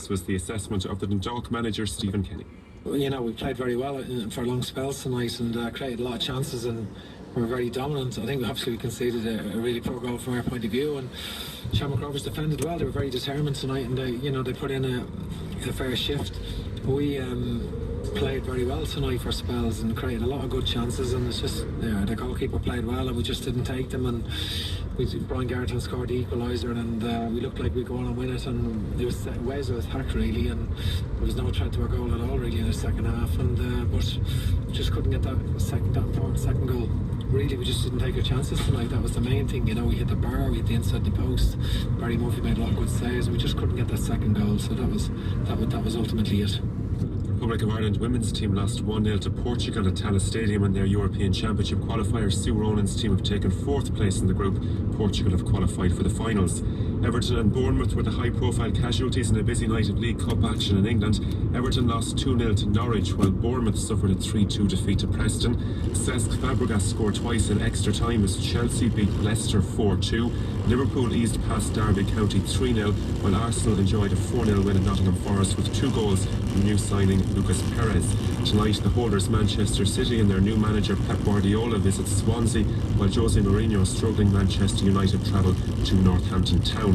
This was the assessment of the Dundalk manager, Stephen Kenny. Well, you know, we played very well for long spells tonight and created a lot of chances, and we were very dominant. I think obviously we conceded a really poor goal from our point of view, and Shamrock Rovers defended well. They were very determined tonight, and they put in a fair shift. We played very well tonight for spells and created a lot of good chances, and it's just the goalkeeper played well and we just didn't take them, and Brian Garrett scored the equaliser, and we looked like we'd go on and win it, and it was ways of attack really, and there was no threat to our goal at all really in the second half, and but we just couldn't get that important second goal. Really, we just didn't take our chances tonight. That was the main thing. You know, we hit the bar, we hit the inside the post. Barry Murphy made a lot of good saves, and we just couldn't get that second goal. So that was ultimately it. The Republic of Ireland women's team lost 1-0 to Portugal at Tallaght Stadium in their European Championship qualifiers. Sue Ronan's team have taken 4th place in the group. Portugal have qualified for the finals. Everton and Bournemouth were the high-profile casualties in a busy night of League Cup action in England. Everton lost 2-0 to Norwich, while Bournemouth suffered a 3-2 defeat to Preston. Cesc Fabregas scored twice in extra time as Chelsea beat Leicester 4-2. Liverpool eased past Derby County 3-0, while Arsenal enjoyed a 4-0 win at Nottingham Forest with 2 goals from new signing Lucas Perez. Tonight, the holders Manchester City and their new manager Pep Guardiola visit Swansea, while Jose Mourinho's struggling Manchester United travel to Northampton Town.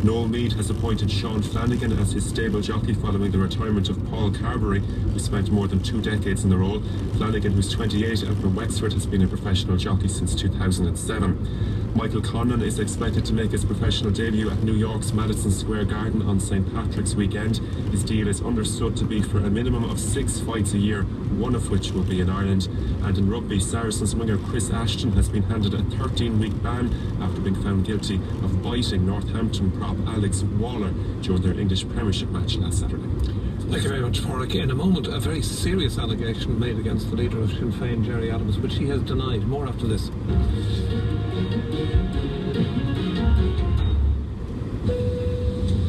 Noel Meade has appointed Sean Flanagan as his stable jockey following the retirement of Paul Carberry, who spent more than 2 decades in the role. Flanagan, who's 28 and from Wexford, has been a professional jockey since 2007. Michael Conlon is expected to make his professional debut at New York's Madison Square Garden on St. Patrick's weekend. His deal is understood to be for a minimum of 6 fights a year, 1 of which will be in Ireland. And in rugby, Saracens winger Chris Ashton has been handed a 13-week ban after being found guilty of biting Northampton prop Alex Waller during their English Premiership match last Saturday. Thank you very much, Warwick. In a moment, a very serious allegation made against the leader of Sinn Féin, Gerry Adams, which he has denied. More after this.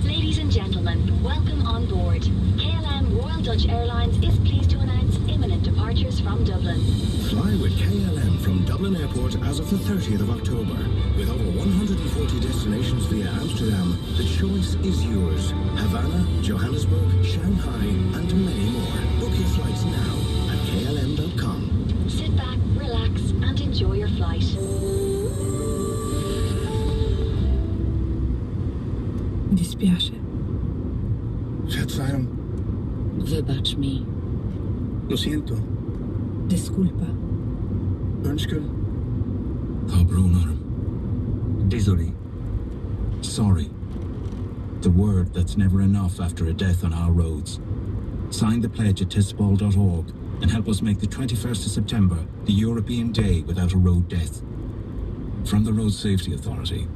Ladies and gentlemen, welcome on board. KLM Royal Dutch Airlines is pleased to announce imminent departures from Dublin. Fly with KLM from Dublin Airport as of the 30th of October. With over 140 destinations via Amsterdam, the choice is yours. Havana, Johannesburg, Shanghai, and many more. Book your flights now at klm.com. Sit back, relax, and enjoy your flight. Mi dispiace. Shazam. Wybacz mi. Lo siento. Disculpa. Önskul. Tabrunar. Désolé. Sorry. The word that's never enough after a death on our roads. Sign the pledge at testball.org and help us make the 21st of September the European Day without a road death. From the Road Safety Authority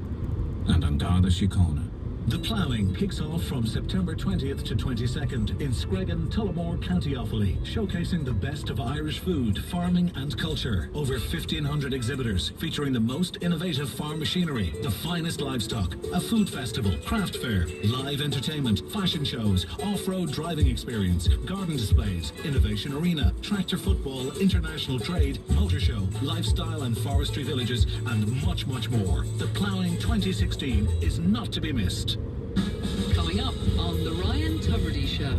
and An Garda Síochána. The ploughing kicks off from September 20th to 22nd in Screggan, Tullamore, County Offaly, showcasing the best of Irish food, farming and culture. Over 1,500 exhibitors featuring the most innovative farm machinery, the finest livestock, a food festival, craft fair, live entertainment, fashion shows, off-road driving experience, garden displays, innovation arena, tractor football, international trade, motor show, lifestyle and forestry villages, and much, much more. The Ploughing 2016 is not to be missed. Coming up on The Ryan Tubridy Show.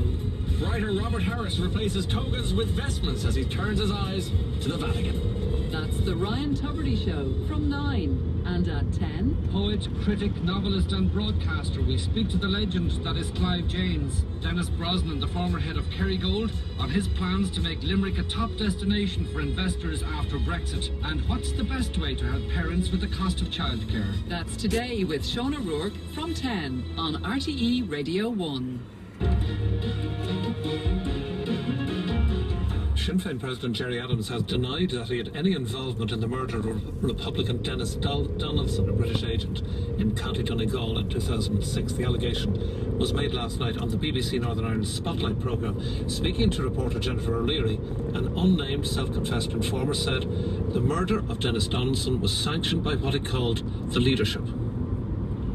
Writer Robert Harris replaces togas with vestments as he turns his eyes to the Vatican. That's The Ryan Tubridy Show from 9. And at 10... Poet, critic, novelist and broadcaster, we speak to the legend that is Clive James. Dennis Brosnan, the former head of Kerrygold, on his plans to make Limerick a top destination for investors after Brexit. And what's the best way to help parents with the cost of childcare? That's today with Sean O'Rourke from 10 on RTE Radio 1. Sinn Féin President Gerry Adams has denied that he had any involvement in the murder of Republican Dennis Donaldson, a British agent, in County Donegal in 2006. The allegation was made last night on the BBC Northern Ireland Spotlight programme. Speaking to reporter Jennifer O'Leary, an unnamed self-confessed informer said the murder of Dennis Donaldson was sanctioned by what he called the leadership.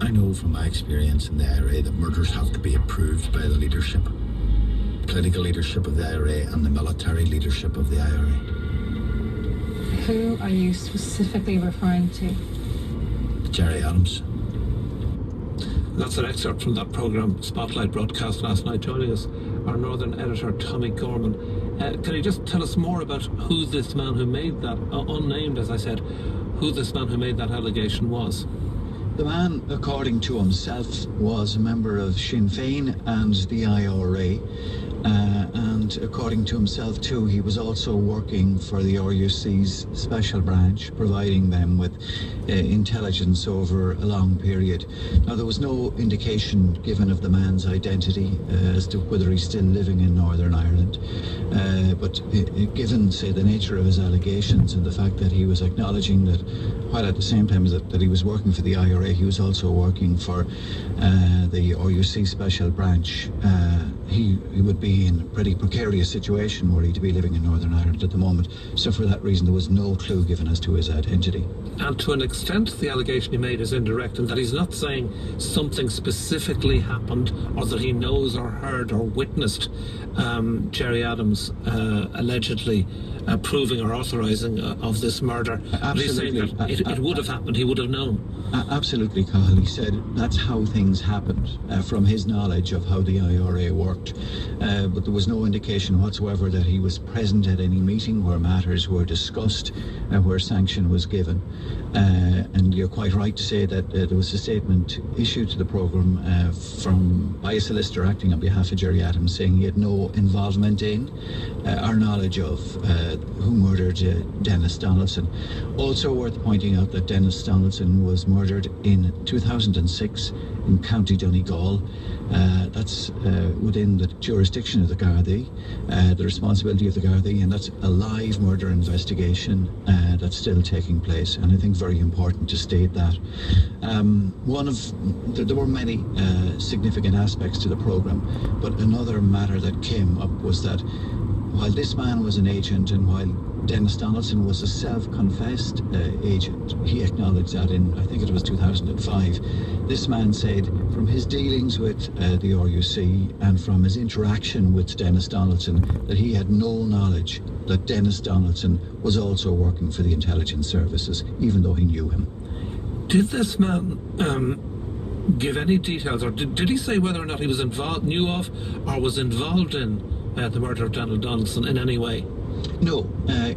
I know from my experience in the IRA that murders have to be approved by the leadership. Political leadership of the IRA and the military leadership of the IRA. Who are you specifically referring to? Gerry Adams. That's an excerpt from that programme, Spotlight, broadcast last night. Joining us, our Northern editor, Tommy Gorman. Can you just tell us more about who this man who made that, unnamed as I said, who this man who made that allegation was? The man, according to himself, was a member of Sinn Féin and the IRA. And according to himself too, he was also working for the RUC's special branch, providing them with intelligence over a long period. Now, there was no indication given of the man's identity as to whether he's still living in Northern Ireland, but given, say, the nature of his allegations and the fact that he was acknowledging that while at the same time that he was working for the IRA, he was also working for the RUC special branch, he would be in a pretty precarious situation were he to be living in Northern Ireland at the moment. So for that reason, there was no clue given as to his identity. And to an extent, the allegation he made is indirect in that he's not saying something specifically happened or that he knows or heard or witnessed Gerry Adams allegedly approving or authorising of this murder. Absolutely. He's saying that it would have happened, he would have known. Absolutely, Cathal. He said that's how things happened from his knowledge of how the IRA worked. But there was no indication whatsoever that he was present at any meeting where matters were discussed, where sanction was given. And you're quite right to say that there was a statement issued to the programme by a solicitor acting on behalf of Gerry Adams saying he had no involvement in or knowledge of who murdered Dennis Donaldson. Also worth pointing out that Dennis Donaldson was murdered in 2006 in County Donegal. That's within the jurisdiction of the Gardaí, the responsibility of the Gardaí, and that's a live murder investigation that's still taking place. And I think very important to state that. There were many significant aspects to the programme, but another matter that came up was that while this man was an agent and while Dennis Donaldson was a self-confessed agent, he acknowledged that in, I think it was 2005, this man said from his dealings with the RUC and from his interaction with Dennis Donaldson that he had no knowledge that Dennis Donaldson was also working for the intelligence services, even though he knew him. Did this man give any details, or did he say whether or not he was knew of or was involved in the murder of Donald Donaldson in any way? No,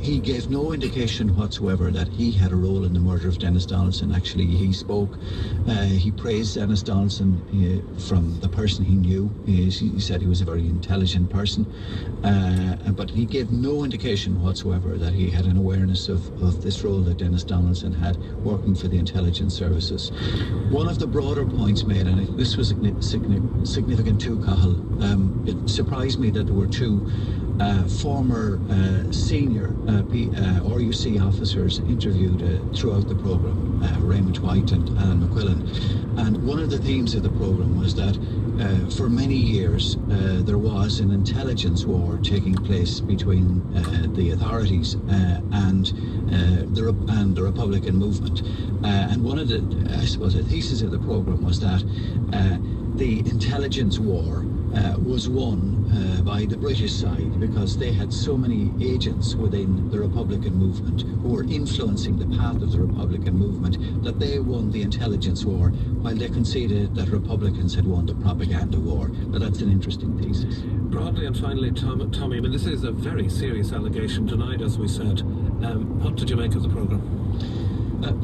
he gave no indication whatsoever that he had a role in the murder of Dennis Donaldson. Actually, he spoke, he praised Dennis Donaldson from the person he knew. He said he was a very intelligent person, but he gave no indication whatsoever that he had an awareness of this role that Dennis Donaldson had working for the intelligence services. One of the broader points made, and this was significant too, Cathal, it surprised me that there were two former senior RUC officers interviewed throughout the programme, Raymond White and Alan McQuillan. And one of the themes of the programme was that for many years there was an intelligence war taking place between the authorities and the Republican movement. And one of the, I suppose, the thesis of the programme was that the intelligence war was won by the British side because they had so many agents within the Republican movement who were influencing the path of the Republican movement that they won the intelligence war while they conceded that Republicans had won the propaganda war. Now that's an interesting thesis. Broadly and finally, Tommy, I mean, this is a very serious allegation tonight, as we said. What did you make of the programme?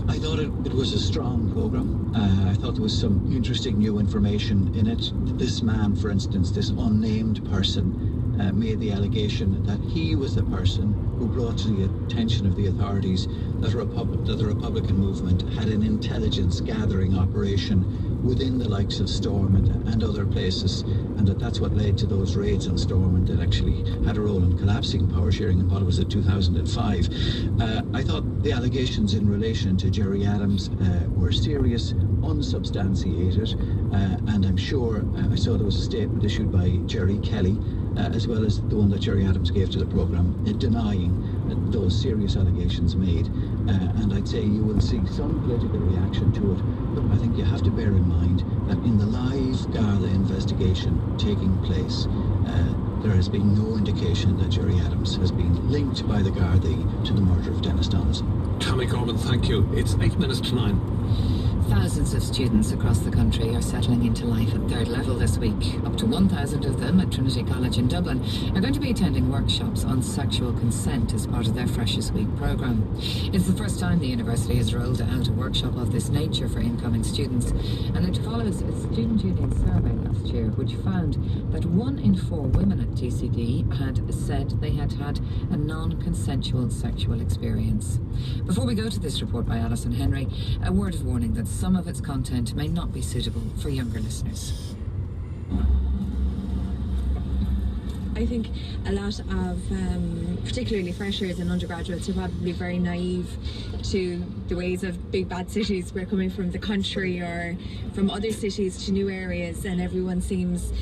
I thought it was a strong programme. I thought there was some interesting new information in it. This man, for instance, this unnamed person, made the allegation that he was the person who brought to the attention of the authorities that the Republican movement had an intelligence gathering operation within the likes of Stormont and other places, and that's what led to those raids on Stormont that actually had a role in collapsing power sharing in what was it, 2005. I thought the allegations in relation to Gerry Adams were serious, unsubstantiated, and I'm sure I saw there was a statement issued by Jerry Kelly as well as the one that Gerry Adams gave to the programme, denying those serious allegations made. And I'd say you will see some political reaction to it, but I think you have to bear in mind that in the live Garda investigation taking place, there has been no indication that Gerry Adams has been linked by the Gardaí to the murder of Dennis Donaldson. Tommy Gorman, thank you. It's 8 minutes to 9. Thousands of students across the country are settling into life at third level this week. Up to 1,000 of them at Trinity College in Dublin are going to be attending workshops on sexual consent as part of their Freshers Week programme. It's the first time the university has rolled out a workshop of this nature for incoming students, and it follows a student union survey last year which found that 1 in 4 women at TCD had said they had had a non-consensual sexual experience. Before we go to this report by Alison Henry, a word of warning that some of its content may not be suitable for younger listeners. I think a lot of, particularly freshers and undergraduates, are probably very naive to the ways of big bad cities. We're coming from the country or from other cities to new areas, and everyone seems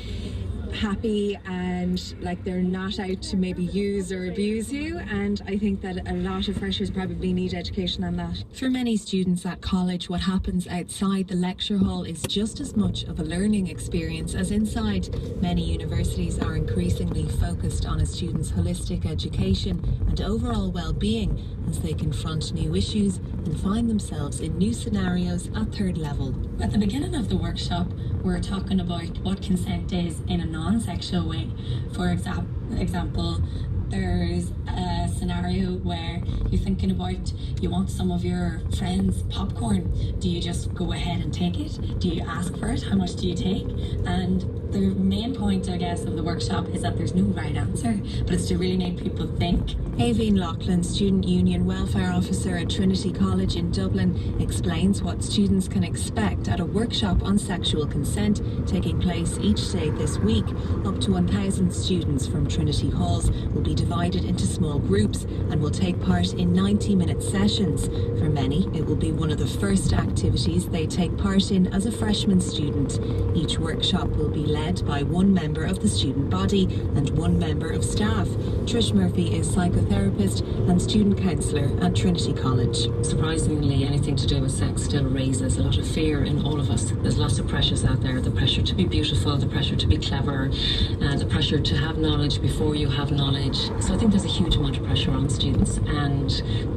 happy and like they're not out to maybe use or abuse you, and I think that a lot of freshers probably need education on that. For many students at college, what happens outside the lecture hall is just as much of a learning experience as inside. Many universities are increasingly focused on a student's holistic education and overall well-being as they confront new issues and find themselves in new scenarios at third level. At the beginning of the workshop, we're talking about what consent is in a non-sexual way. For example, there's a scenario where you're thinking about you want some of your friends' popcorn. Do you just go ahead and take it? Do you ask for it? How much do you take? And the main point, I guess, of the workshop is that there's no right answer, but it's to really make people think. Aveen Loughlin, Student Union Welfare Officer at Trinity College in Dublin, explains what students can expect at a workshop on sexual consent taking place each day this week. Up to 1,000 students from Trinity halls will be divided into small groups and will take part in 90-minute sessions. For many, it will be one of the first activities they take part in as a freshman student. Each workshop will be led by one member of the student body and one member of staff. Trish Murphy is psychotherapist and student counsellor at Trinity College. Surprisingly, anything to do with sex still raises a lot of fear in all of us. There's lots of pressures out there, the pressure to be beautiful, the pressure to be clever, the pressure to have knowledge before you have knowledge. So I think there's a huge amount of pressure on students, and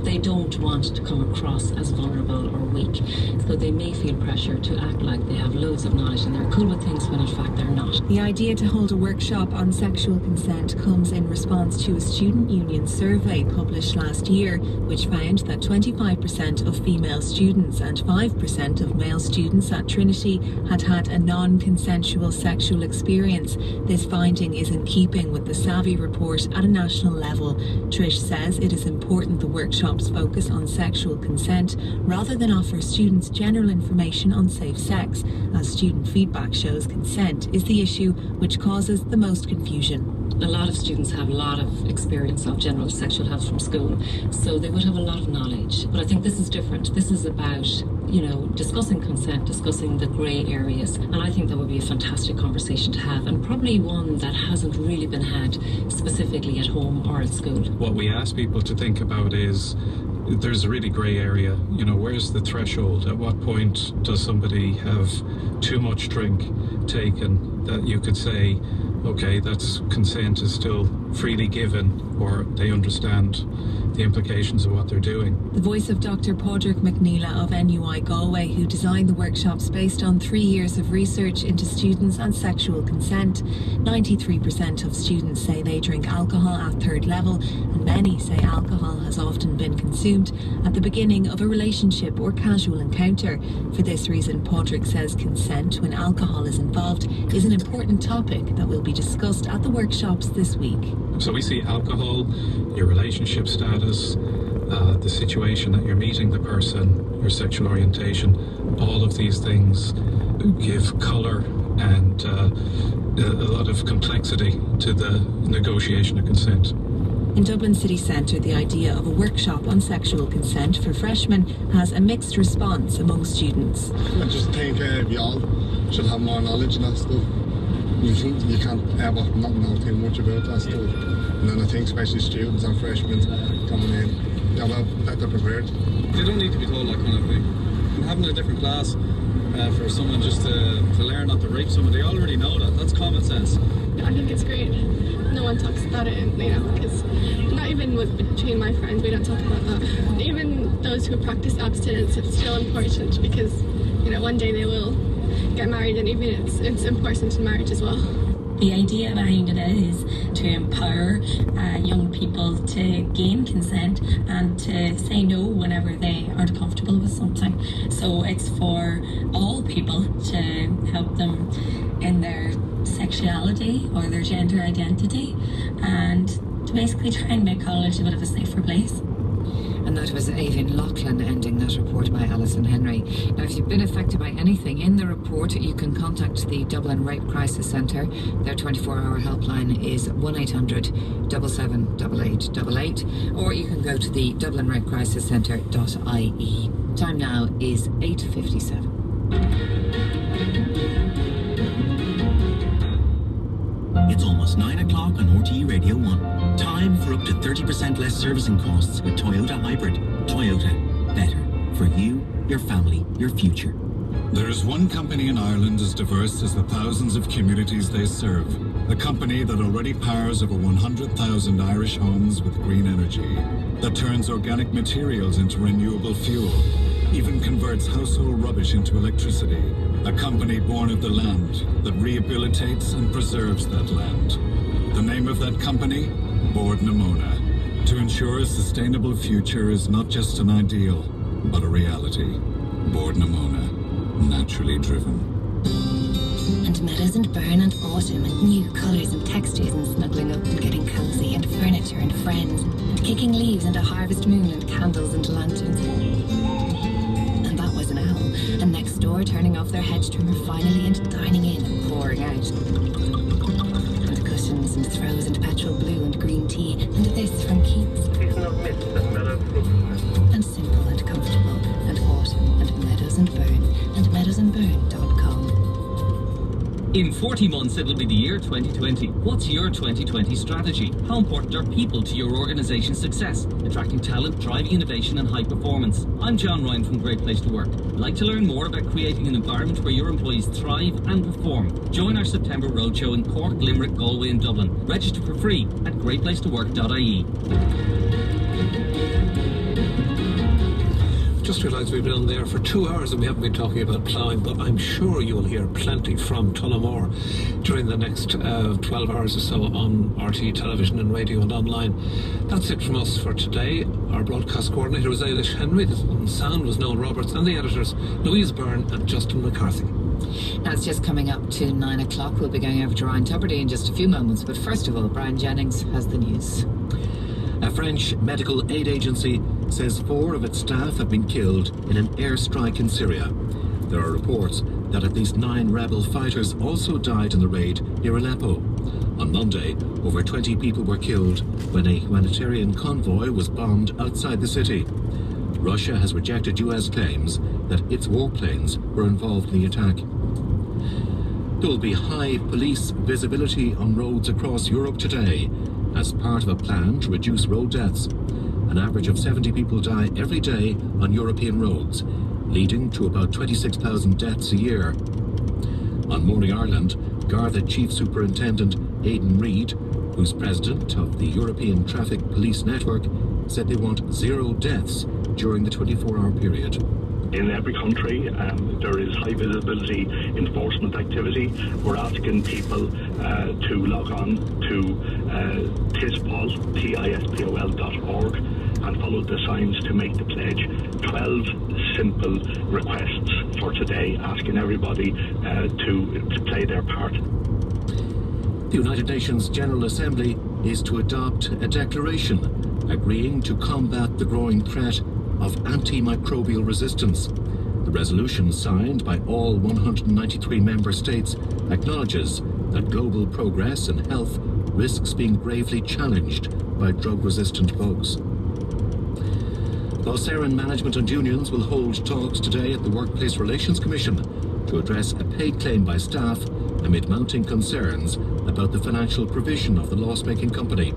they don't want to come across as vulnerable or weak. So they may feel pressure to act like they have loads of knowledge and they're cool with things when in fact they're not. The idea to hold a workshop on sexual consent comes in response to a student union survey published last year, which found that 25% of female students and 5% of male students at Trinity had had a non-consensual sexual experience. This finding is in keeping with the Savvy report at a national level. Trish says it is important the workshops focus on sexual consent rather than offer students general information on safe sex, as student feedback shows consent is the issue which causes the most confusion. A lot of students have a lot of experience of general sexual health from school, so they would have a lot of knowledge. But I think this is different. This is about, discussing consent, discussing the grey areas, and I think that would be a fantastic conversation to have, and probably one that hasn't really been had specifically at home or at school. What we ask people to think about is there's a really grey area. Where's the threshold? At what point does somebody have too much drink taken that you could say, okay, that's consent is still freely given, or they understand the implications of what they're doing. The voice of Dr. Padraig McNeela of NUI Galway, who designed the workshops based on 3 years of research into students and sexual consent. 93% of students say they drink alcohol at third level, and many say alcohol has often been consumed at the beginning of a relationship or casual encounter. For this reason, Padraig says consent when alcohol is involved is an important topic that will be discussed at the workshops this week. So we see alcohol, your relationship status, the situation that you're meeting the person, your sexual orientation, all of these things give colour and a lot of complexity to the negotiation of consent. In Dublin city centre, the idea of a workshop on sexual consent for freshmen has a mixed response among students. I just think we all should have more knowledge in that stuff. You can't ever not know too much about that stuff. And then I think especially students and freshmen coming in, they're well better prepared. They don't need to be told that kind of thing. And having a different class for someone just to learn not to rape someone, they already know that. That's common sense. I think it's great. No one talks about it, because not even between my friends, we don't talk about that. Even those who practice abstinence, it's still important because one day they will get married, and even it's important in marriage as well. The idea behind it is to empower young people to gain consent and to say no whenever they aren't comfortable with something. So it's for all people to help them in their sexuality or their gender identity, and to basically try and make college a bit of a safer place. And that was Avian Loughlin ending that report by Alison Henry. Now, if you've been affected by anything in the report, you can contact the Dublin Rape Crisis Centre. Their 24-hour helpline is 1-800-778888, or you can go to the dublinrapeCrisisCentre.ie. Time now is 8:57. It's almost 9 o'clock on RTE Radio 1. Time for up to 30% less servicing costs with Toyota Hybrid. Toyota. Better. For you, your family, your future. There is one company in Ireland as diverse as the thousands of communities they serve. A company that already powers over 100,000 Irish homes with green energy. That turns organic materials into renewable fuel. Even converts household rubbish into electricity. A company born of the land that rehabilitates and preserves that land. The name of that company? Bord Namona. To ensure a sustainable future is not just an ideal, but a reality. Bord Namona. Naturally driven. And meadows and burn and autumn and new colours and textures and snuggling up and getting cosy and furniture and friends and kicking leaves and a harvest moon and candles and lanterns. And that was an owl. And next door turning off their hedge trimmer finally and dining in and pouring out. And cushions and throws and petrol blue and green tea and this from Keats. And simple and comfortable and autumn and meadows and burn and meadowsandburn.com. In 40 months, it'll be the year 2020. What's your 2020 strategy? How important are people to your organisation's success? Attracting talent, driving innovation and high performance. I'm John Ryan from Great Place to Work. I'd like to learn more about creating an environment where your employees thrive and perform. Join our September roadshow in Cork, Limerick, Galway and Dublin. Register for free at greatplacetowork.ie. Just realised we've been on there for 2 hours and we haven't been talking about ploughing, but I'm sure you'll hear plenty from Tullamore during the next 12 hours or so on RTE television and radio and online. That's it from us for today. Our broadcast coordinator was Eilish Henry, the sound was Noel Roberts, and the editors Louise Byrne and Justin McCarthy. Now it's just coming up to 9 o'clock. We'll be going over to Ryan Tubridy in just a few moments, but first of all, Brian Jennings has the news. A French medical aid agency says 4 of its staff have been killed in an airstrike in Syria. There are reports that at least 9 rebel fighters also died in the raid near Aleppo. On Monday, over 20 people were killed when a humanitarian convoy was bombed outside the city. Russia has rejected US claims that its warplanes were involved in the attack. There will be high police visibility on roads across Europe today as part of a plan to reduce road deaths. An average of 70 people die every day on European roads, leading to about 26,000 deaths a year. On Morning Ireland, Garda Chief Superintendent Aidan Reid, who's president of the European Traffic Police Network, said they want 0 deaths during the 24-hour period. In every country, there is high visibility enforcement activity. We're asking people to log on to tispol.org and follow the signs to make the pledge. 12 simple requests for today, asking everybody to play their part. The United Nations General Assembly is to adopt a declaration agreeing to combat the growing threat of antimicrobial resistance. The resolution, signed by all 193 member states, acknowledges that global progress in health risks being gravely challenged by drug-resistant bugs. Laois management and unions will hold talks today at the Workplace Relations Commission to address a pay claim by staff amid mounting concerns about the financial provision of the loss-making company.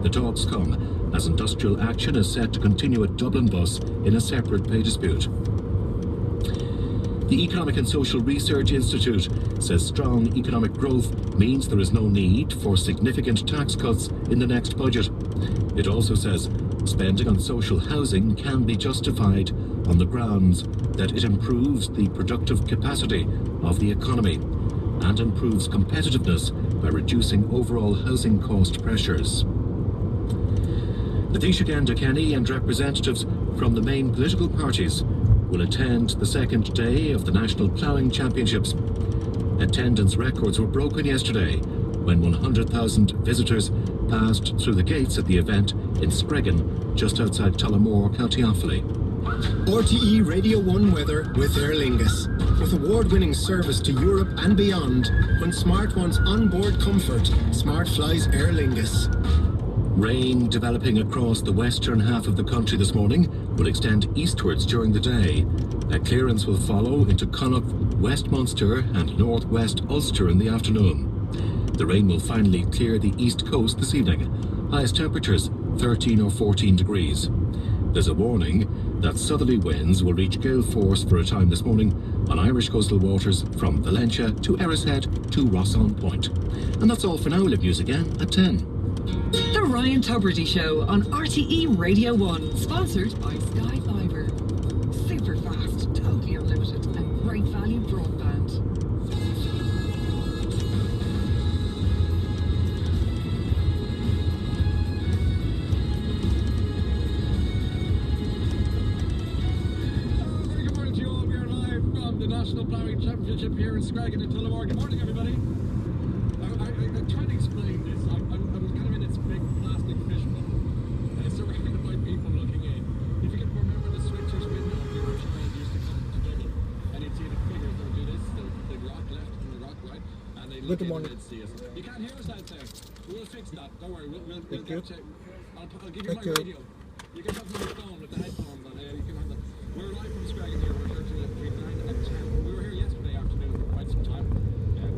The talks come as industrial action is set to continue at Dublin Bus in a separate pay dispute. The The Economic and Social Research Institute says strong economic growth means there is no need for significant tax cuts in the next budget. It also says spending on social housing can be justified on the grounds that it improves the productive capacity of the economy and improves competitiveness by reducing overall housing cost pressures. The Taoiseach Enda Kenny and representatives from the main political parties will attend the second day of the National Ploughing Championships. Attendance records were broken yesterday when 100,000 visitors passed through the gates at the event in Screggan, just outside Tullamore, County Offaly. RTE Radio 1 weather with Aer Lingus. With award-winning service to Europe and beyond, when smart wants onboard comfort, smart flies Aer Lingus. Rain developing across the western half of the country this morning will extend eastwards during the day. A clearance will follow into Connacht, West Munster and northwest Ulster in the afternoon. The rain will finally clear the east coast this evening. Highest temperatures 13 or 14 degrees. There's a warning that southerly winds will reach gale force for a time this morning on Irish coastal waters from Valentia to Erishead to Rosson Point. And that's all for now. We'll have news again at 10. The Ryan Tubridy Show on RTE Radio 1, sponsored by Sky Fibre. Super fast, totally unlimited, and great value broadband. Very good morning to you all. We are live from the National Ploughing Championship here in Screggan in Tullamore. Good morning, everybody. I'm trying to explain this. I was kind of in its big plastic fishbowl, surrounded by people looking in. If you can remember the switcher's window, the Irish train used to come to Dublin, and you'd see the figures that would do this, the rock left and the rock right, and they'd look in and they'd see us. You can't hear us out there. We'll fix that. Don't worry. We'll get to. I'll give you my radio. You can have my phone with the headphones on there. You can have the. We're live from Screggan here. We're here till between 9 and 10. We were here yesterday afternoon for quite some time,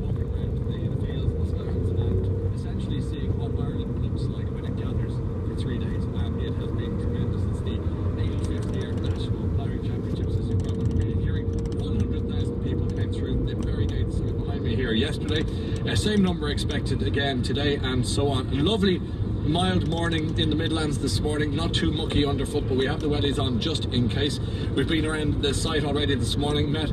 walking around the fields and the stands and essentially seeing what Ireland looks like when it gathers for 3 days. And it has been tremendous. It's the 85th year National Ploughing Championships, as you've probably been hearing. 100,000 people came through the very gates behind me here yesterday. Same number expected again today, and so on. A lovely mild morning in the Midlands this morning, not too mucky underfoot, but we have the wellies on just in case. We've been around the site already this morning, met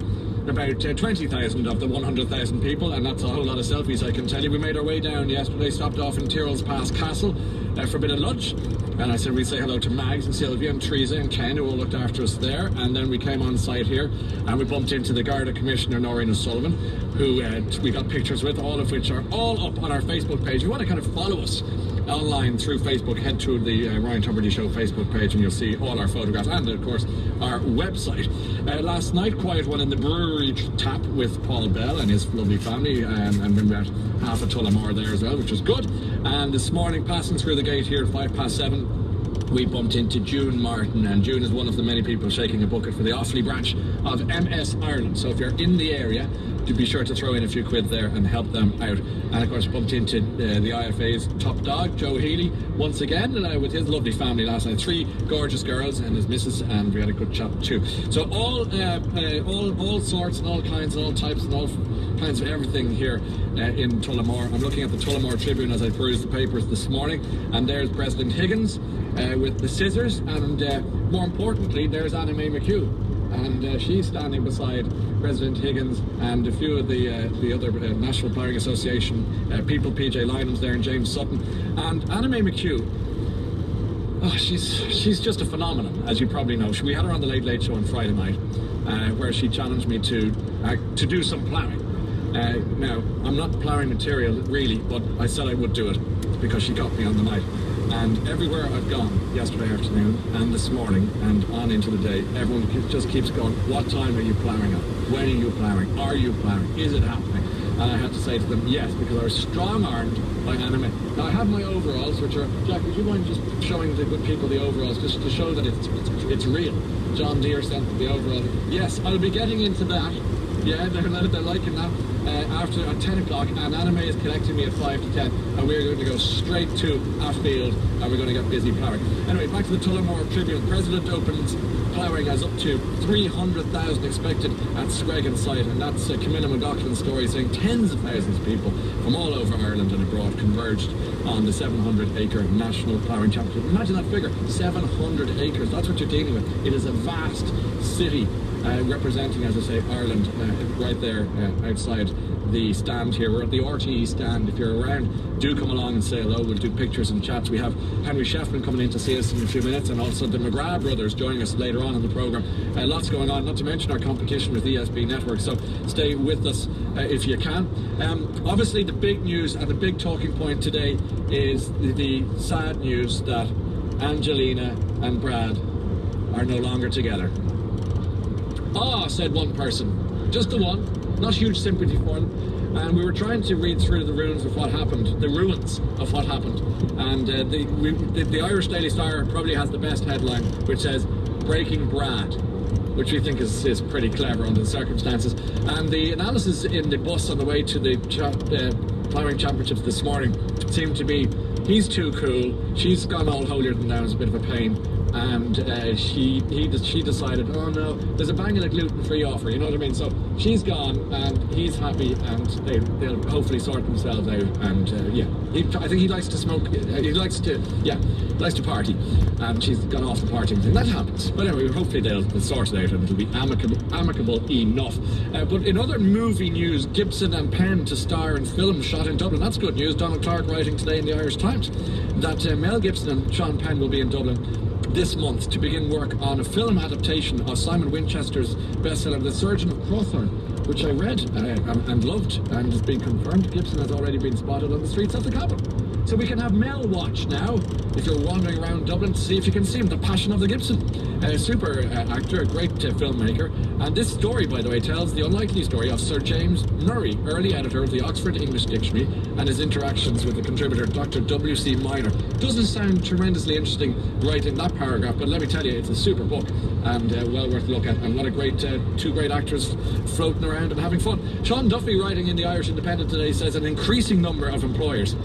about 20,000 of the 100,000 people, and that's a whole lot of selfies, I can tell you. We made our way down yesterday, stopped off in Tyrrell's Pass Castle for a bit of lunch, and I said we'd say hello to Mags and Sylvia and Teresa and Ken, who all looked after us there. And then we came on site here and we bumped into the Garda Commissioner Noreen O'Sullivan, who we got pictures with, all of which are all up on our Facebook page. If you want to kind of follow us online through Facebook, head to the Ryan Tubridy Show Facebook page and you'll see all our photographs and of course our website. Last night, quiet one in the brewery tap with Paul Bell and his lovely family, and we met half a Tullamore there as well, which was good. And this morning, passing through the gate here at 7:05, we bumped into June Martin, and June is one of the many people shaking a bucket for the Offaly branch of MS Ireland. So if you're in the area, do be sure to throw in a few quid there and help them out. And of course bumped into the IFA's top dog, Joe Healy, once again with his lovely family last night. 3 gorgeous girls and his missus, and we had a good chat too. So all sorts and all kinds and all types and all kinds of everything here in Tullamore. I'm looking at the Tullamore Tribune as I peruse the papers this morning, and there's President Higgins with the scissors, and more importantly there's Anna May McHugh, and she's standing beside President Higgins and a few of the other National Ploughing Association people, PJ Lynham's there and James Sutton. And Anna May McHugh, she's just a phenomenon, as you probably know. We had her on the Late Late Show on Friday night, where she challenged me to do some ploughing. Now, I'm not ploughing material really, but I said I would do it because she got me on the night. And everywhere I've gone yesterday afternoon and this morning and on into the day, everyone just keeps going, what time are you ploughing up? When are you ploughing? Are you ploughing? Is it happening? And I had to say to them, yes, because I was strong-armed by Anna May. Now, I have my overalls, which are... Jack, would you mind just showing the good people the overalls, just to show that it's real? John Deere sent the overalls. Yes, I'll be getting into that. Yeah, they're liking that. after at 10 o'clock, and Anime is connecting me at 5 to 10, and we're going to go straight to Atfield, and we're going to get busy ploughing. Anyway, back to the Tullamore Tribune. President opens ploughing as up to 300,000 expected at Screggan site, and that's Camilla McLaughlin's story, saying tens of thousands of people from all over Ireland and abroad converged on the 700-acre National Ploughing Championship. Imagine that figure, 700 acres, that's what you're dealing with. It is a vast city representing, as I say, Ireland, right there outside the stand here. We're at the RTE stand. If you're around, do come along and say hello. We'll do pictures and chats. We have Henry Shefflin coming in to see us in a few minutes, and also the McGrath brothers joining us later on in the programme. Lots going on, not to mention our competition with ESB Network, so stay with us if you can. Obviously the big news and the big talking point today is the sad news that Angelina and Brad are no longer together. Ah, said one person, just the one, not huge sympathy for them, and we were trying to read through the ruins of what happened, and the Irish Daily Star probably has the best headline, which says "Breaking Brad," which we think is pretty clever under the circumstances. And the analysis in the bus on the way to the ploughing championships this morning seemed to be, he's too cool, she's gone all holier than thou, is a bit of a pain. And she decided, oh no, there's a bang of a gluten-free offer, you know what I mean? So she's gone and he's happy, and they'll hopefully sort themselves out. And yeah, I think he likes to smoke, he likes to party, and she's gone off the partying thing. That happens. But anyway, hopefully they'll sort it out and it'll be amicable enough. But in other movie news, Gibson and Penn to star in film shot in Dublin. That's good news. Donald Clark writing today in the Irish Times that Mel Gibson and Sean Penn will be in Dublin this month to begin work on a film adaptation of Simon Winchester's bestseller The Surgeon of Cork-Thurles, which I read and loved, and has been confirmed. Gibson has already been spotted on the streets of the capital. So we can have Mel watch now, if you're wandering around Dublin, to see if you can see him. The Passion of the Gibson. A super actor, a great filmmaker. And this story, by the way, tells the unlikely story of Sir James Murray, early editor of the Oxford English Dictionary, and his interactions with the contributor Dr. W.C. Minor. Doesn't sound tremendously interesting right in that paragraph, but let me tell you, it's a super book and well worth a look at. And what a great two great actors floating around and having fun. Sean Duffy, writing in the Irish Independent today, says an increasing number of employers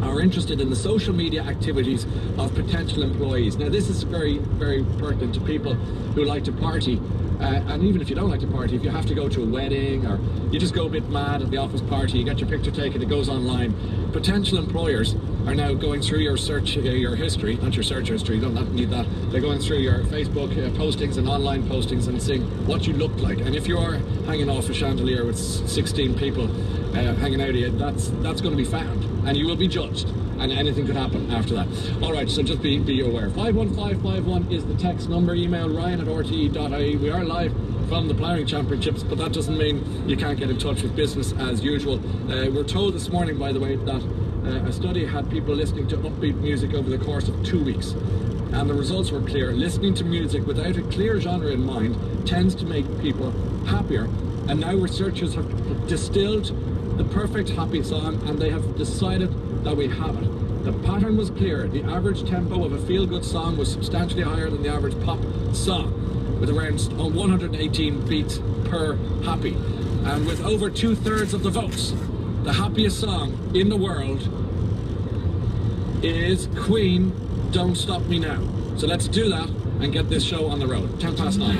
are interested in the social media activities of potential employees. Now this is very, very pertinent to people who like to party, and even if you don't like to party, if you have to go to a wedding or you just go a bit mad at the office party, you get your picture taken, it goes online. Potential employers are now going through your search, your history, not your search history, you don't need that. They're going through your Facebook postings and online postings and seeing what you look like. And if you are hanging off a chandelier with 16 people hanging out of you, that's going to be found, and you will be judged, and anything could happen after that. All right, so just be aware. 51551 is the text number. Email ryan@rte.ie. We are live from the ploughing championships, but that doesn't mean you can't get in touch with business as usual. We're told this morning, by the way, that a study had people listening to upbeat music over the course of 2 weeks, and the results were clear. Listening to music without a clear genre in mind tends to make people happier, and now researchers have distilled the perfect happy song, and they have decided that we have it. The pattern was clear. The average tempo of a feel-good song was substantially higher than the average pop song, with around 118 beats per happy. And with over 2/3 of the votes, the happiest song in the world is Queen, Don't Stop Me Now. So let's do that and get this show on the road. 9:10.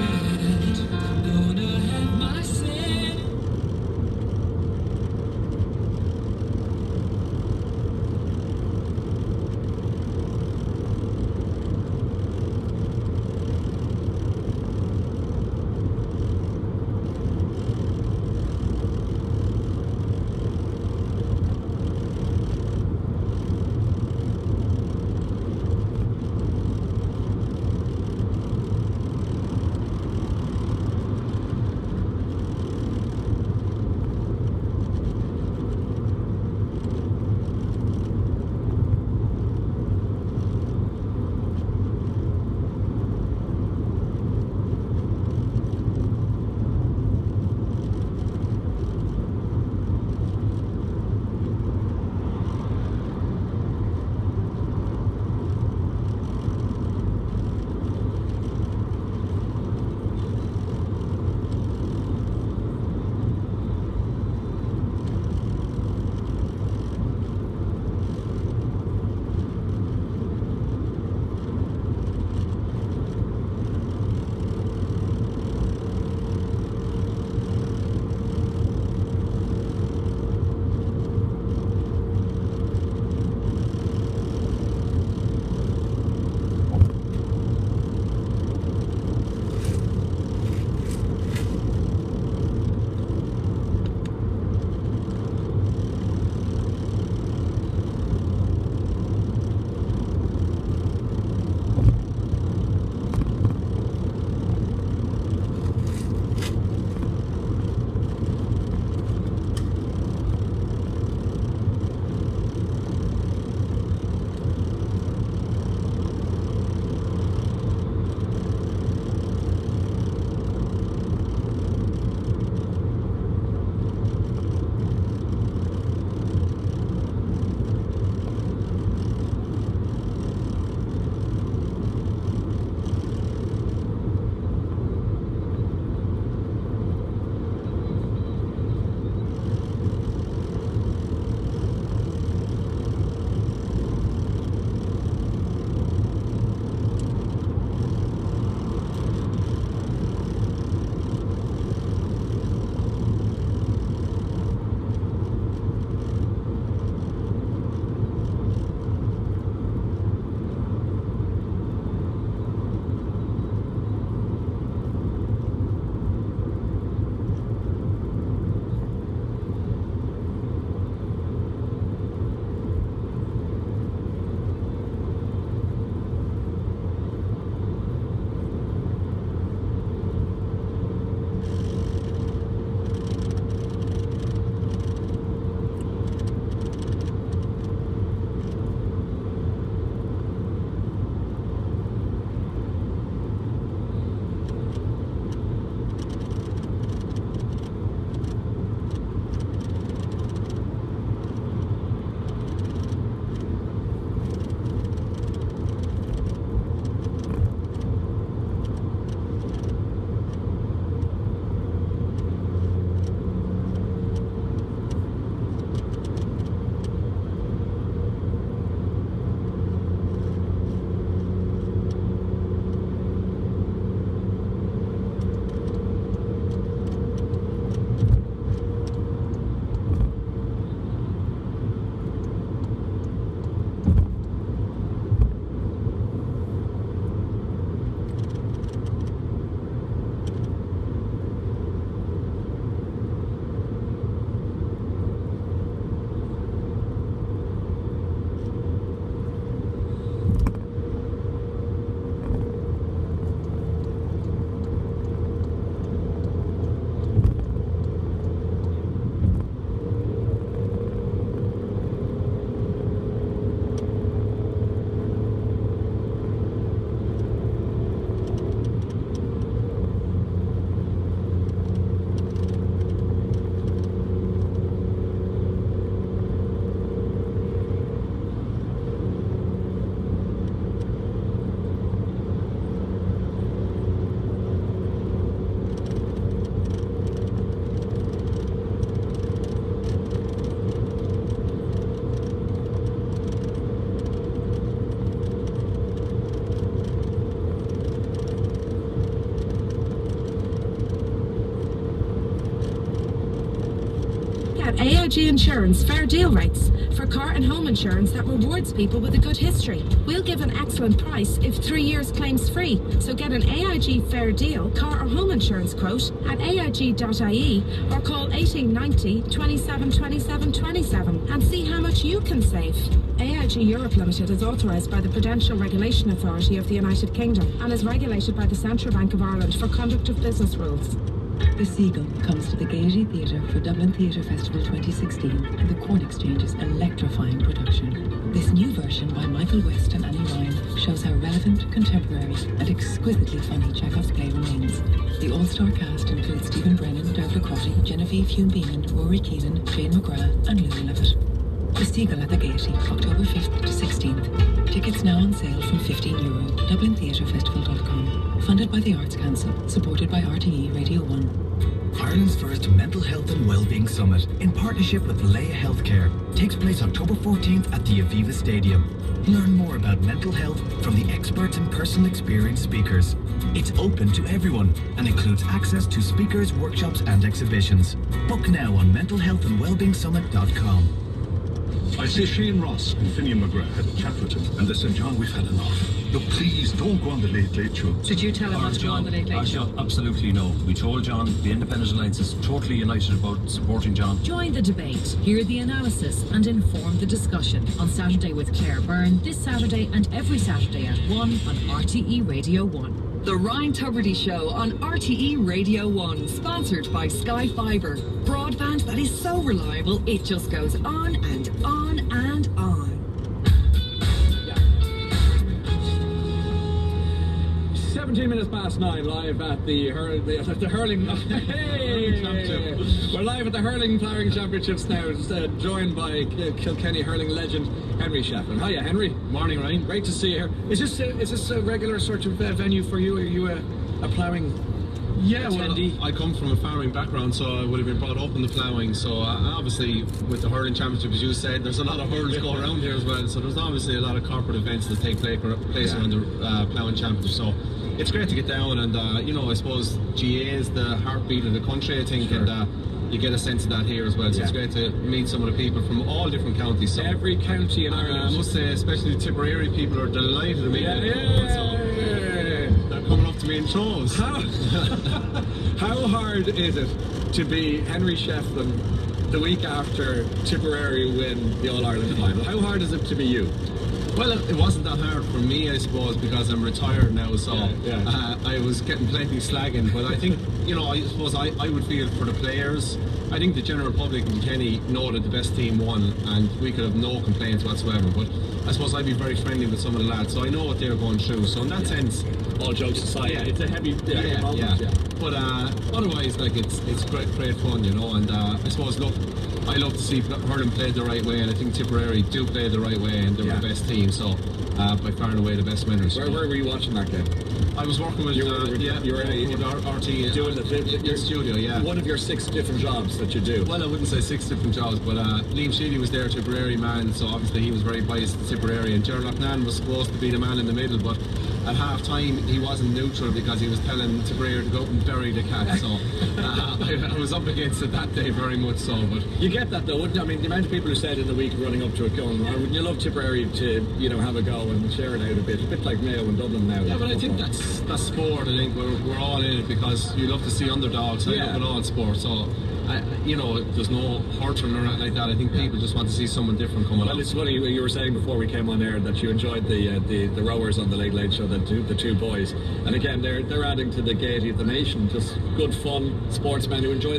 AIG Insurance fair deal rates for car and home insurance that rewards people with a good history. We'll give an excellent price if 3 years claims free. So get an AIG fair deal car or home insurance quote at aig.ie or call 1890 27 27 27 and see how much you can save. AIG Europe Limited is authorised by the Prudential Regulation Authority of the United Kingdom and is regulated by the Central Bank of Ireland for conduct of business rules. The Seagull comes to the Gaiety Theatre for Dublin Theatre Festival 2016 and the Corn Exchange's electrifying production. This new version by Michael West and Annie Ryan shows how relevant, contemporary and exquisitely funny Chekhov's play remains. The all-star cast includes Stephen Brennan, Dervla Crotty, Genevieve Hume-Beaman, Rory Keelan, Jane McGrath and Louis Levitt. The Seagull at the Gaiety, October 5th to 16th. Tickets now on sale from €15. DublinTheatreFestival.com. Funded by the Arts Council. Supported by RTE Radio 1. Ireland's first Mental Health and Wellbeing Summit, in partnership with Laois Healthcare, takes place October 14th at the Aviva Stadium. Learn more about mental health from the experts and personal experience speakers. It's open to everyone and includes access to speakers, workshops and exhibitions. Book now on mentalhealthandwellbeingsummit.com. I say Shane Ross and Finian McGrath had a chat with him, and they said, John, we've had enough. Look, please, don't go on the Late Show. Did you tell him not to go on the Late Show? Absolutely no. We told John the Independent Alliance is totally united about supporting John. Join the debate, hear the analysis and inform the discussion on Saturday with Claire Byrne, this Saturday and every Saturday at 1 on RTE Radio 1. The Ryan Tubridy Show on RTE Radio 1, sponsored by Sky Fibre. Broadband that is so reliable, it just goes on and on and on. 17 minutes past 9, live at the hurling. Hey! We're live at the hurling ploughing championships now, joined by Kilkenny hurling legend Henry Shefflin. Hiya, Henry. Morning, Ryan. Great to see you here. Is this a regular sort of venue for you? Are you a ploughing? Yeah, attendee? well, I come from a farming background, so I would have been brought up in the ploughing. So obviously, with the hurling championship, as you said, there's a lot of hurls go around here as well. So there's obviously a lot of corporate events that take place around the ploughing championship. So it's great to get down, and I suppose GA is the heartbeat of the country, I think, and you get a sense of that here as well. So it's great to meet some of the people from all different counties. So every county in Ireland. I must say, especially the Tipperary people are delighted to meet they're coming up to me in shows. How hard is it to be Henry Shefflin the week after Tipperary win the All-Ireland final? How hard is it to be you? Well, it wasn't that hard for me, I suppose, because I'm retired now, so I was getting plenty slagging, but I think, I suppose I would feel for the players. I think the general public in Kilkenny know that the best team won, and we could have no complaints whatsoever, but I suppose I'd be very friendly with some of the lads, so I know what they're going through, so in that sense... All jokes aside, it's a heavy moment. But otherwise, like, it's great fun, and I suppose, look, I love to see hurling played the right way, and I think Tipperary do play the right way, and they're the best team, so by far and away the best winners. Where were you watching that game? I was working with RT doing the studio, yeah. One of your 6 different jobs that you do. Well, I wouldn't say 6 different jobs, but Liam Sheedy was there, Tipperary man, so obviously he was very biased to Tipperary, and Gerald Loughnane was supposed to be the man in the middle, but at half time he wasn't neutral because he was telling Tipperary to go up and bury the cat, so I was up against it that day very much so. But you get that though, wouldn't you? I mean, the amount of people who said in the week running up to it going, wouldn't you love Tipperary to have a go and share it out a bit like Mayo and Dublin now? Yeah, but I think that's sport. I think we're all in it because you love to see underdogs. I love in all sports, so there's no hurting or anything like that. I think people just want to see someone different come along. Well, it's funny, you were saying before we came on air that you enjoyed the rowers on the Late Show, the two boys, and again they're adding to the gaiety of the nation. Just good fun sportsmen who enjoy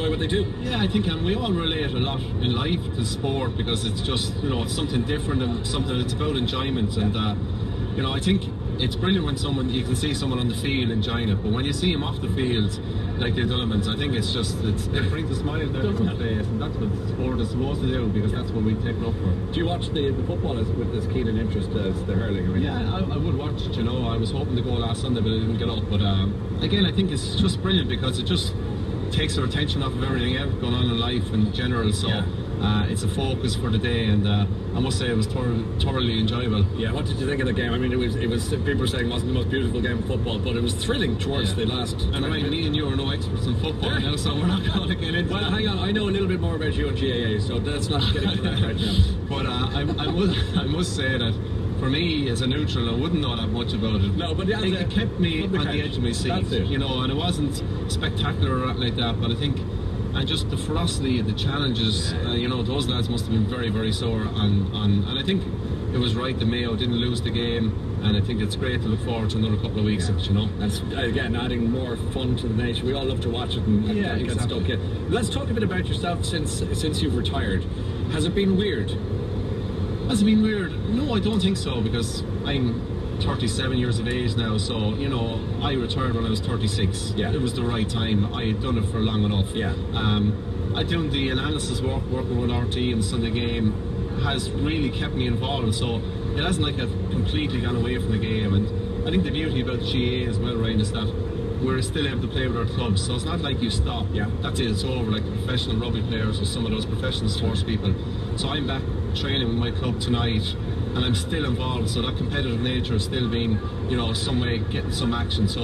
what they do. Yeah, I think we all relate a lot in life to sport because it's just it's something different and something that's about enjoyment, and I think it's brilliant when you can see someone on the field enjoying it, but when you see them off the field like the Dullomans, I think it brings a smile down from the face, and that's what sport is supposed to do, because that's what we take it up for. Do you watch the football with as keen an interest as the hurling? I would watch it, I was hoping to go last Sunday but I didn't get up, but again I think it's just brilliant because it just takes our attention off of everything else going on in life in general, so it's a focus for the day, and I must say it was thoroughly enjoyable. Yeah, what did you think of the game? I mean, it was people were saying it wasn't the most beautiful game of football, but it was thrilling towards the last. And Ryan, me and you are no experts in football now, so we're not going to get into Well, hang on, I know a little bit more about you and GAA, so let's not get into that right now. But I must say that for me, as a neutral, I wouldn't know that much about it. No, but it kept me on the edge of my seat, you know, and it wasn't spectacular or like that, but I think, and just the ferocity, the challenges, you know, those lads must have been very, very sore, and I think it was right that Mayo didn't lose the game, and I think it's great to look forward to another couple of weeks of it, you know. That's, again, adding more fun to the nation. We all love to watch it and get stuck in. Let's talk a bit about yourself since you've retired. Has it been weird? Has it been weird? No, I don't think so, because I'm 37 years of age now, so, you know, I retired when I was 36. Yeah. It was the right time. I had done it for long enough. Yeah. I done the analysis work, working with RT and the Sunday game has really kept me involved, so it hasn't like I've completely gone away from the game. And I think the beauty about GAA as well, Ryan, is that we're still able to play with our clubs, so it's not like you stop. Yeah. That's it, it's over, like the professional rugby players or some of those professional sports people. So I'm back training with my club tonight, and I'm still involved, so that competitive nature has still been, you know, some way getting some action. So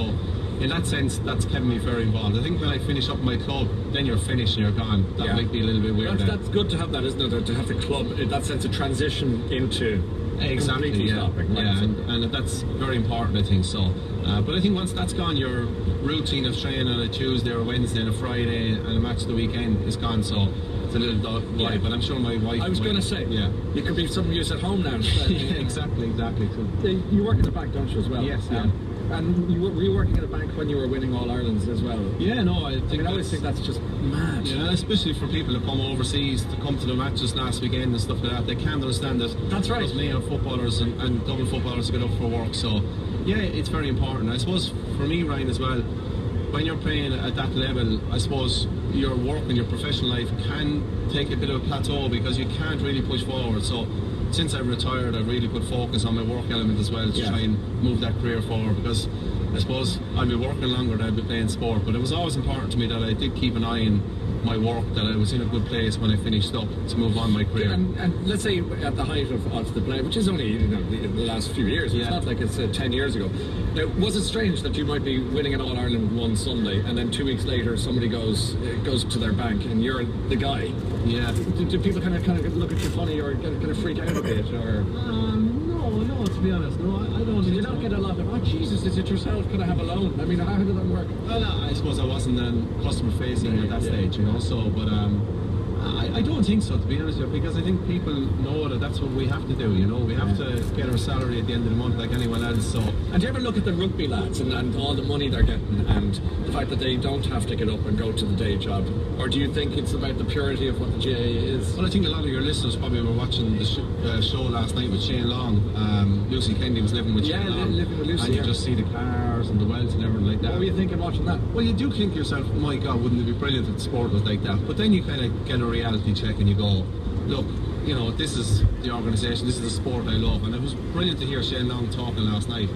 in that sense, that's kept me very involved. I think when I finish up my club, then you're finished and you're gone. That might be a little bit weird. That's good to have that, isn't it? To have the club, in that sense, of transition into completely stopping. Right? Yeah, and that's very important, I think. So, but I think once that's gone, your routine of training on a Tuesday or a Wednesday and a Friday and a match the weekend is gone. So it's a little vibe, but I'm sure my wife. I was going to say, you could be some use at home now. Exactly. So, you work in the bank, don't you, as well? Yes. And were you working at a bank when you were winning All Irelands as well? Yeah, no, I always think that's just mad. Yeah, especially for people that come overseas to come to the matches last weekend and stuff like that. They can't understand that. That's right. Those Mayo footballers and Dublin footballers get up for work. So, yeah, it's very important. I suppose for me, Ryan, as well, when you're playing at that level, I suppose your work and your professional life can take a bit of a plateau because you can't really push forward. So, since I've retired, I've really put focus on my work element as well to try and move that career forward, because I suppose I'd be working longer than I'd be playing sport, but it was always important to me that I did keep an eye on my work, that I was in a good place when I finished up to move on my career. And let's say at the height of the play, which is only the last few years, it's not like it's 10 years ago. Now, was it strange that you might be winning an All Ireland one Sunday and then 2 weeks later somebody goes to their bank and you're the guy? Yeah. Do people kind of look at you funny or kind of freak out a bit? Or no, to be honest, no, I don't. Did you not get a lot of, oh Jesus, is it yourself? Could I have a loan? I mean, how did that work? Well, I suppose I wasn't customer facing at that stage, you know, so, but I don't think so, to be honest with you, because I think people know that that's what we have to do, you know, we have to get our salary at the end of the month like anyone else, so. And do you ever look at the rugby lads and all the money they're getting and the fact that they don't have to get up and go to the day job? Or do you think it's about the purity of what the GAA is? Well, I think a lot of your listeners probably were watching the show last night with Shane Long. Lucy Kennedy was living with Shane Long. Living with Lucy, and you just see the cars and the wells and everything like that. What were you thinking watching that? Well, you do think to yourself, my God, wouldn't it be brilliant if the sport was like that? But then you kind of get a reality check and you go, look, you know, this is the organisation, this is the sport I love. And it was brilliant to hear Shane Long talking last night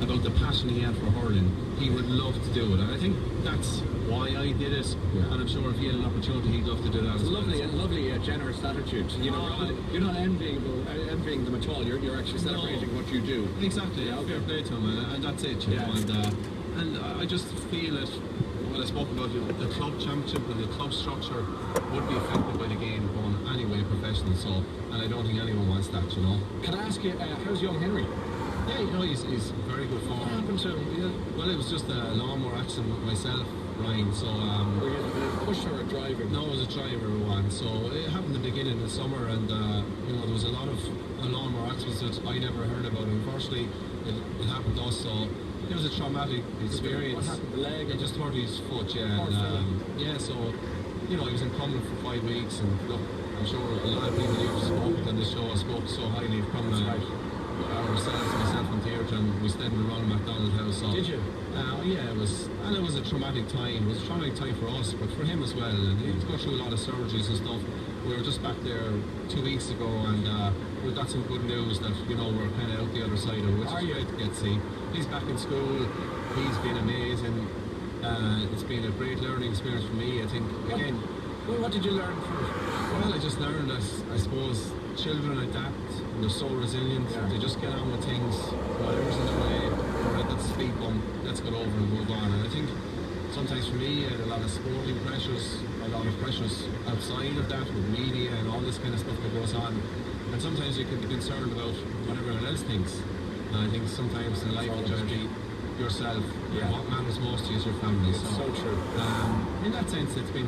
about the passion he had for hurling. He would love to do it, and I think that's why I did it. And I'm sure if he had an opportunity, he'd love to do that. It's lovely, generous attitude. You know, you're not envying them at all. You're actually celebrating what you do. Exactly. Fair play to him, and that's it. You know, and I just feel that when I spoke about the club championship and the club structure would be affected by the game going anyway professional. So, and I don't think anyone wants that. You know. Can I ask you, how's young Henry? Yeah, you know, he's very good form. What happened to him? Yeah, well, it was just a lawnmower accident with myself, Ryan. So, were you a pusher or a driver? No, I was a driver one. So it happened at the beginning of the summer, and you know, there was a lot of lawnmower accidents that I never heard about. Unfortunately, it happened to us. So it was a traumatic experience. What happened? The leg? It just hurt his foot. Yeah, so you know, he was in coma for 5 weeks, and look, I'm sure a lot of people who've spoken on this show have spoke so highly of Crumlin. Ourselves, myself and Theatre, and we stayed in the Ronald McDonald house. So, did you? Yeah, it was a traumatic time. It was a traumatic time for us, but for him as well. And he had to go through a lot of surgeries and stuff. We were just back there 2 weeks ago, and we got some good news that, you know, we're kind of out the other side of it, which is great to get to see. He's back in school. He's been amazing. It's been a great learning experience for me. I think, again, Well, what did you learn from it? Well, I just learned that, I suppose, children adapt, and they're so resilient, they just get on with things, whatever's in the way, or at that speed bump, let's get over and move on. And I think sometimes for me, a lot of sporting pressures, a lot of pressures outside of that, with media and all this kind of stuff that goes on, and sometimes you can be concerned about what everyone else thinks. And I think sometimes in life you just be yourself. What matters most to you is your family. So true. In that sense, it's been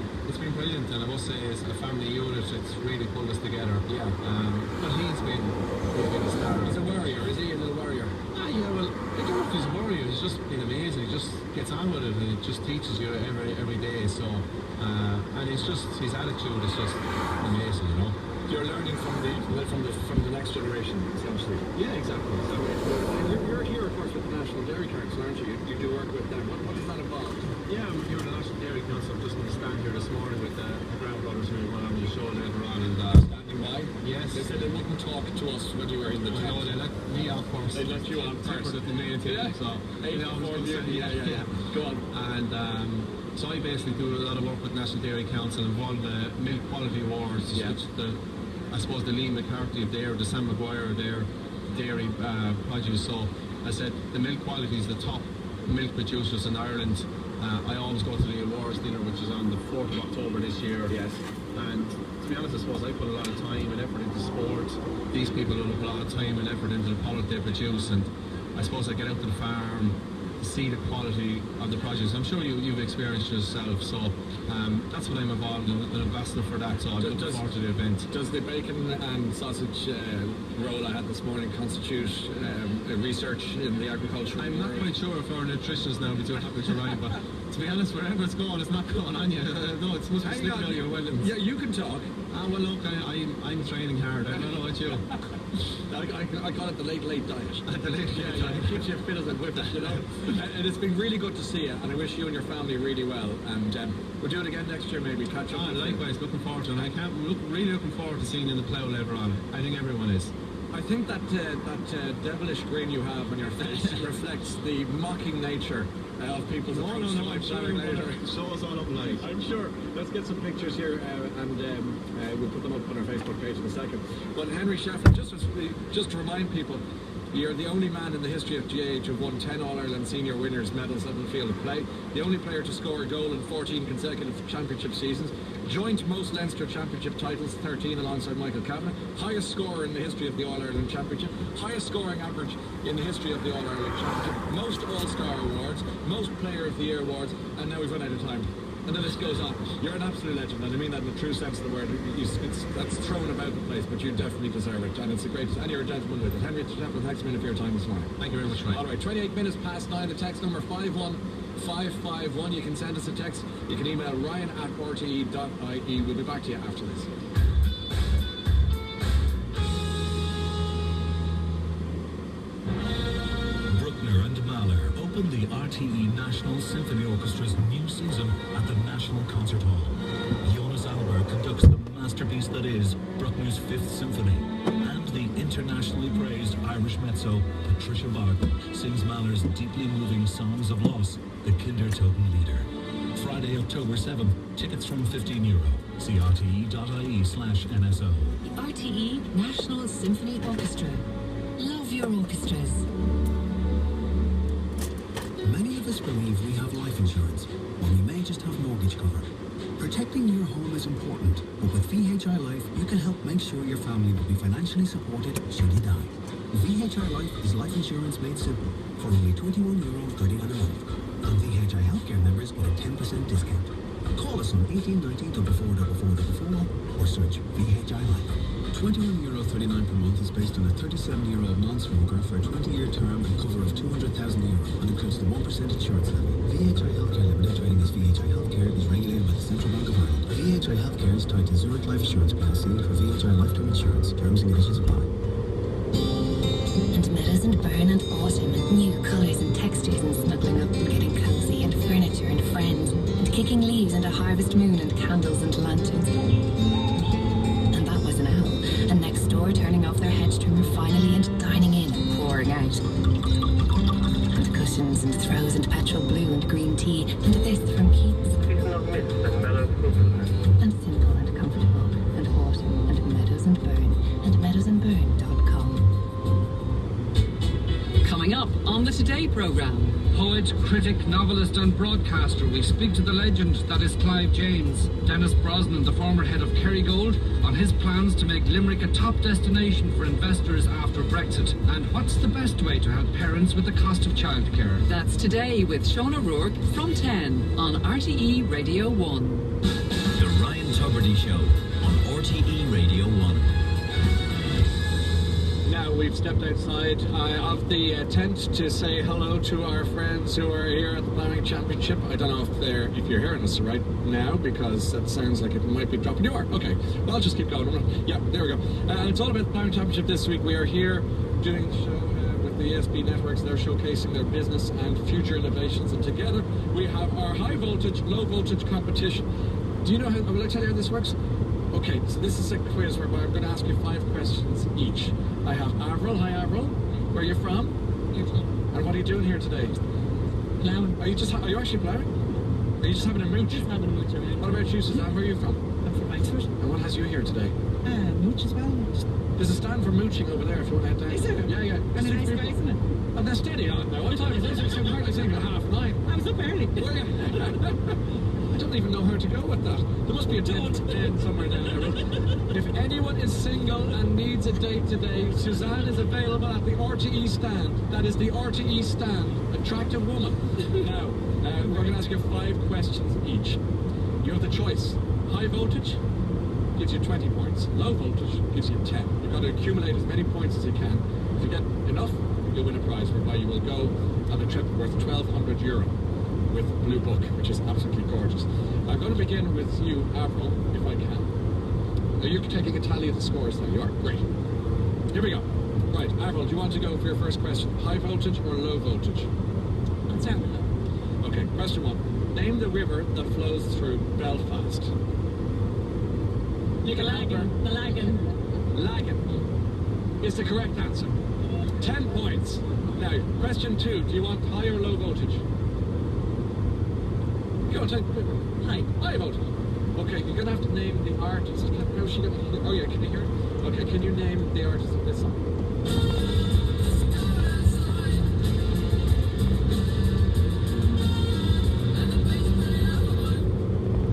brilliant, and I must say, as a family unit, it's really pulled us together. Yeah. But he's been a star. He's a warrior, is he? A little warrior? Yeah. Well, I don't know if he's a warrior. He's just been amazing. He just gets on with it, and it just teaches you every day. So, and it's just his attitude is just amazing. You know. You're learning from the next generation, essentially. Yeah, exactly. You're here, of course, with the National Dairy Council, aren't you? You do work with them. What does that involve? Yeah, I'm here with the National Dairy Council. I'm just going to stand here this morning with the Brown Brothers who were on the show later on. And standing by? Yes. They said they wouldn't talk to us when you were in the tent. No, they let me off first. They let you on first. At the main table, so yeah. Go on. And so I basically do a lot of work with National Dairy Council, involved in the Milk Quality Awards, which I suppose the Lee McCarthy of Dare, the Sam Maguire of Dare, dairy produce. So I said the milk quality is the top milk producers in Ireland. I always go to the awards dinner, which is on the 4th of October this year. Yes. And to be honest, I suppose I put a lot of time and effort into sport. These people will put a lot of time and effort into the product they produce, and I suppose I get out to the farm, see the quality of the produce. I'm sure you've experienced yourself, so that's what I'm involved in, an ambassador for that, so I'm looking forward to the event. Does the bacon and sausage roll I had this morning constitute research in the agriculture? I'm not quite sure if our nutritionists now be too happy to rhyme, but to be honest, wherever it's going, it's not going on you. No, it's supposed to be slipping out of your wellings. Yeah, you can talk. Well, look, I'm training hard. I don't know about you. I call it the late diet. The late diet. It keeps you fit as a whip, you know. And it's been really good to see you, and I wish you and your family really well. And we'll do it again next year, maybe catch up. Likewise, looking forward to it. Really looking forward to seeing you in the plough later on. I think everyone is. I think that devilish grin you have on your face reflects the mocking nature of people's approach to my ploughing later. Show us all up live. I'm sure. Let's get some pictures here, and we'll put them up on our Facebook page in a second. But Henry Shefflin, just to remind people, you're the only man in the history of GAH who won 10 All-Ireland senior winners medals on the field of play, the only player to score a goal in 14 consecutive championship seasons, joint most Leinster championship titles, 13 alongside Michael Kavanagh, highest scorer in the history of the All-Ireland Championship, highest scoring average in the history of the All-Ireland Championship, most All-Star awards, most Player of the Year awards, and now we've run out of time. And the list goes on. You're an absolute legend, and I mean that in the true sense of the word. That's thrown about the place, but you definitely deserve it, and it's a great. And you're a gentleman with it. Henry Shefflin, thanks a minute for your time this morning. Thank you very much, Ryan. All right, 28 minutes past 9. The text number 51551. You can send us a text. You can email ryan@rte.ie. We'll be back to you after this. Open the RTE National Symphony Orchestra's new season at the National Concert Hall. Jonas Alberg conducts the masterpiece that is Bruckner's Fifth Symphony, and the internationally praised Irish mezzo Patricia Barton sings Mahler's deeply moving Songs of Loss, the Kindertotenlieder. Friday, October 7th, tickets from €15. See rte.ie/NSO. The RTE National Symphony Orchestra. Love your orchestras. Many of us believe we have life insurance, when we may just have mortgage cover. Protecting your home is important, but with VHI Life, you can help make sure your family will be financially supported should you die. VHI Life is life insurance made simple for only €21.39 a month, and VHI Healthcare members get a 10% discount. Call us on 1890 444444 or search VHI Life. €21.39 per month is based on a 37-year-old non-smoker for a 20-year term and cover of €200,000 and includes the 1% insurance levy. VHI Healthcare Limited, trading as VHI Healthcare, is regulated by the Central Bank of Ireland. VHI Healthcare is tied to Zurich Life Insurance plc for VHI lifetime insurance. Terms and conditions apply. And meadows and burn and autumn and new colours and textures and snuggling up and getting cosy and furniture and friends and kicking leaves and a harvest moon and candles and lanterns. And that was an owl. And next door turning off their hedge trimmer finally and dining in and pouring out. And cushions and throws and petrol blue and green tea and this from Keats. And Coming up on the Today programme. Poet, critic, novelist and broadcaster, we speak to the legend that is Clive James. Denis Brosnan, the former head of Kerrygold, on his plans to make Limerick a top destination for investors after Brexit. And what's the best way to help parents with the cost of childcare? That's Today with Sean O'Rourke from 10 on RTE Radio 1. The Ryan Tubridy Show on RTE Radio 1. Now we've stepped outside of the tent to say hello to our friends who are here at the Ploughing Championship. I don't know if you're hearing us right now, because that sounds like it might be dropping. You are? Okay. Well, I'll just keep going. Yeah, there we go. It's all about the Ploughing Championship this week. We are here doing the show with the ESB networks. They're showcasing their business and future innovations, and together we have our high voltage, low voltage competition. Do you know how, will I tell you how this works? Okay, so this is a quiz whereby I'm going to ask you 5 questions each. I have Avril. Hi, Avril. Where are you from? And what are you doing here today? Ploughing. Are you actually ploughing? Are you just having a mooch? Just having a mooch, right? What about you, Suzanne? Where are you from? I'm from Wexford. And what has you here today? Mooch as well. There's a stand for mooching over there if you want to head down. Is there? Yeah, yeah. And a nice guy, isn't it? And they're steady on now. What time is this? It's hardly saying 9:30. I was up early. I don't even know how to go with that. There must be a tent somewhere down there. If anyone is single and needs a date today, Suzanne is available at the RTE stand. That is the RTE stand. Attractive woman. Now, we're going to ask you 5 questions each. You have the choice. High voltage gives you 20 points. Low voltage gives you 10. You've got to accumulate as many points as you can. If you get enough, you'll win a prize whereby you will go on a trip worth €1,200 with Blue Book, which is absolutely gorgeous. I'm going to begin with you, Avril, if I can. Are you taking a tally of the scores now? You are? Great. Here we go. Right, Avril, do you want to go for your first question? High voltage or low voltage? I'll start with low. Okay, question 1. Name the river that flows through Belfast. You can The Lagan. Lagan is the correct answer. 10 points. Now, question 2. Do you want high or low voltage? Go, take high voltage. Okay, you're going to have to name the artist. How's she going to... Oh, yeah, can you hear it? Okay, can you name the artist of this song?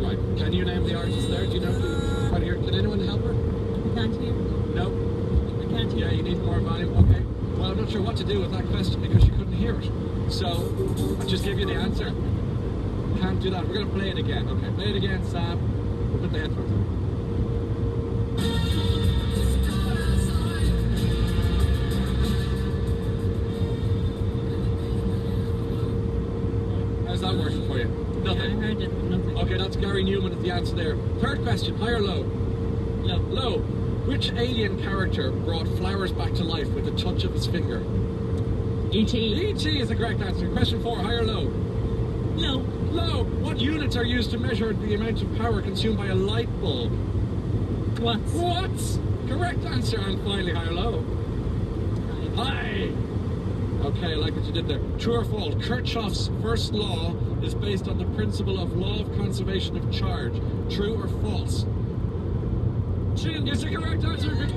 Right, can you name the artist there? Do you know who? Right here. Can anyone help her? I can't hear. No? I can't hear. Yeah, you need more volume. Okay. Well, I'm not sure what to do with that question because you couldn't hear it. So, I'll just give you the answer. Can't do that. We're going to play it again. Okay, play it again, Sam. We'll put the headphones on. How's that working for you? Nothing. Yeah, I heard it, but nothing. Okay, that's Gary Newman at the answer there. Third question, high or low? Low. Low. Which alien character brought flowers back to life with a touch of his finger? E.T. E.T. is the correct answer. Question 4, high or low? Low. Low. What units are used to measure the amount of power consumed by a light bulb? Watts. Watts. Correct answer. And finally, high or low? High. Okay, I like what you did there. True or false? Kirchhoff's first law is based on the principle of law of conservation of charge. True or false? True. Is the correct answer.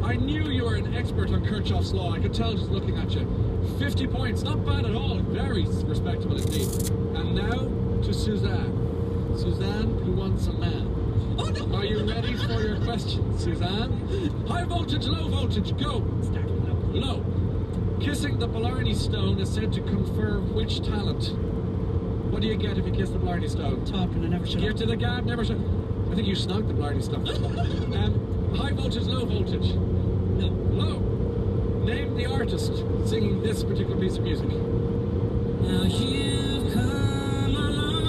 I knew you were an expert on Kirchhoff's law. I could tell just looking at you. 50 points. Not bad at all. Very respectable indeed. And now to Suzanne. Suzanne, who wants a man. Oh, no. Are you ready for your question, Suzanne? High voltage, low voltage, go. Start with low. Low. Kissing the Blarney Stone is said to confer which talent? What do you get if you kiss the Blarney Stone? Talking and never shut Give up. to the gab, never shut. I think you snogged the Blarney Stone. High voltage, low voltage. Low. Low. Name the artist singing this particular piece of music. Now you've come along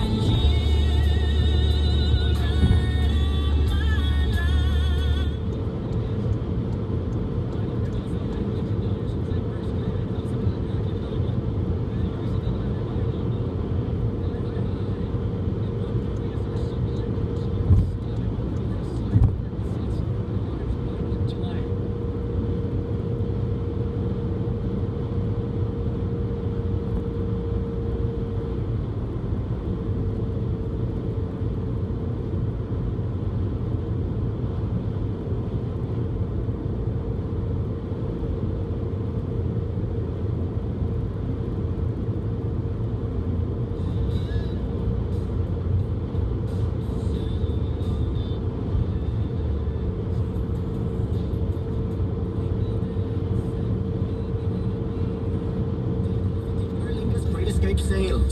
and you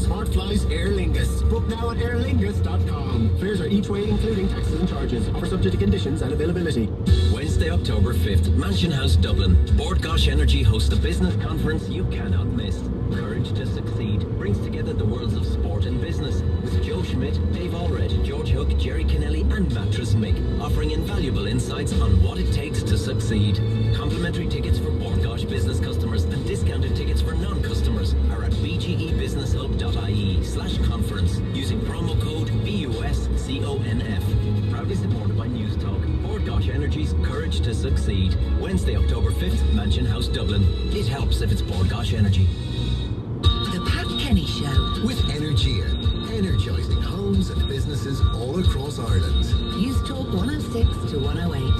Smart Flies Aer Lingus. Book now at airlingus.com. Fares are each way including taxes and charges. Offer subject to conditions and availability. Wednesday, October 5th, Mansion House, Dublin. Bordgosh Energy hosts a business conference you cannot miss. Courage to Succeed brings together the worlds of sport and business with Joe Schmidt, Dave Allred, George Hook, Jerry Kennelly and Mattress Mick, offering invaluable insights on what it takes to succeed. Complimentary tickets for Bordgosh business customers and discounted tickets for non-customers are at bgebusinesshub.ie/conference using promo code BUSCONF. Proudly supported by News Talk. Bordgosh Energy's Courage to Succeed. Wednesday, October 5th, Mansion House, Dublin. It helps if it's Bordgosh Energy. The Pat Kenny Show with Energia, energising homes and businesses all across Ireland. News Talk 106 to 108.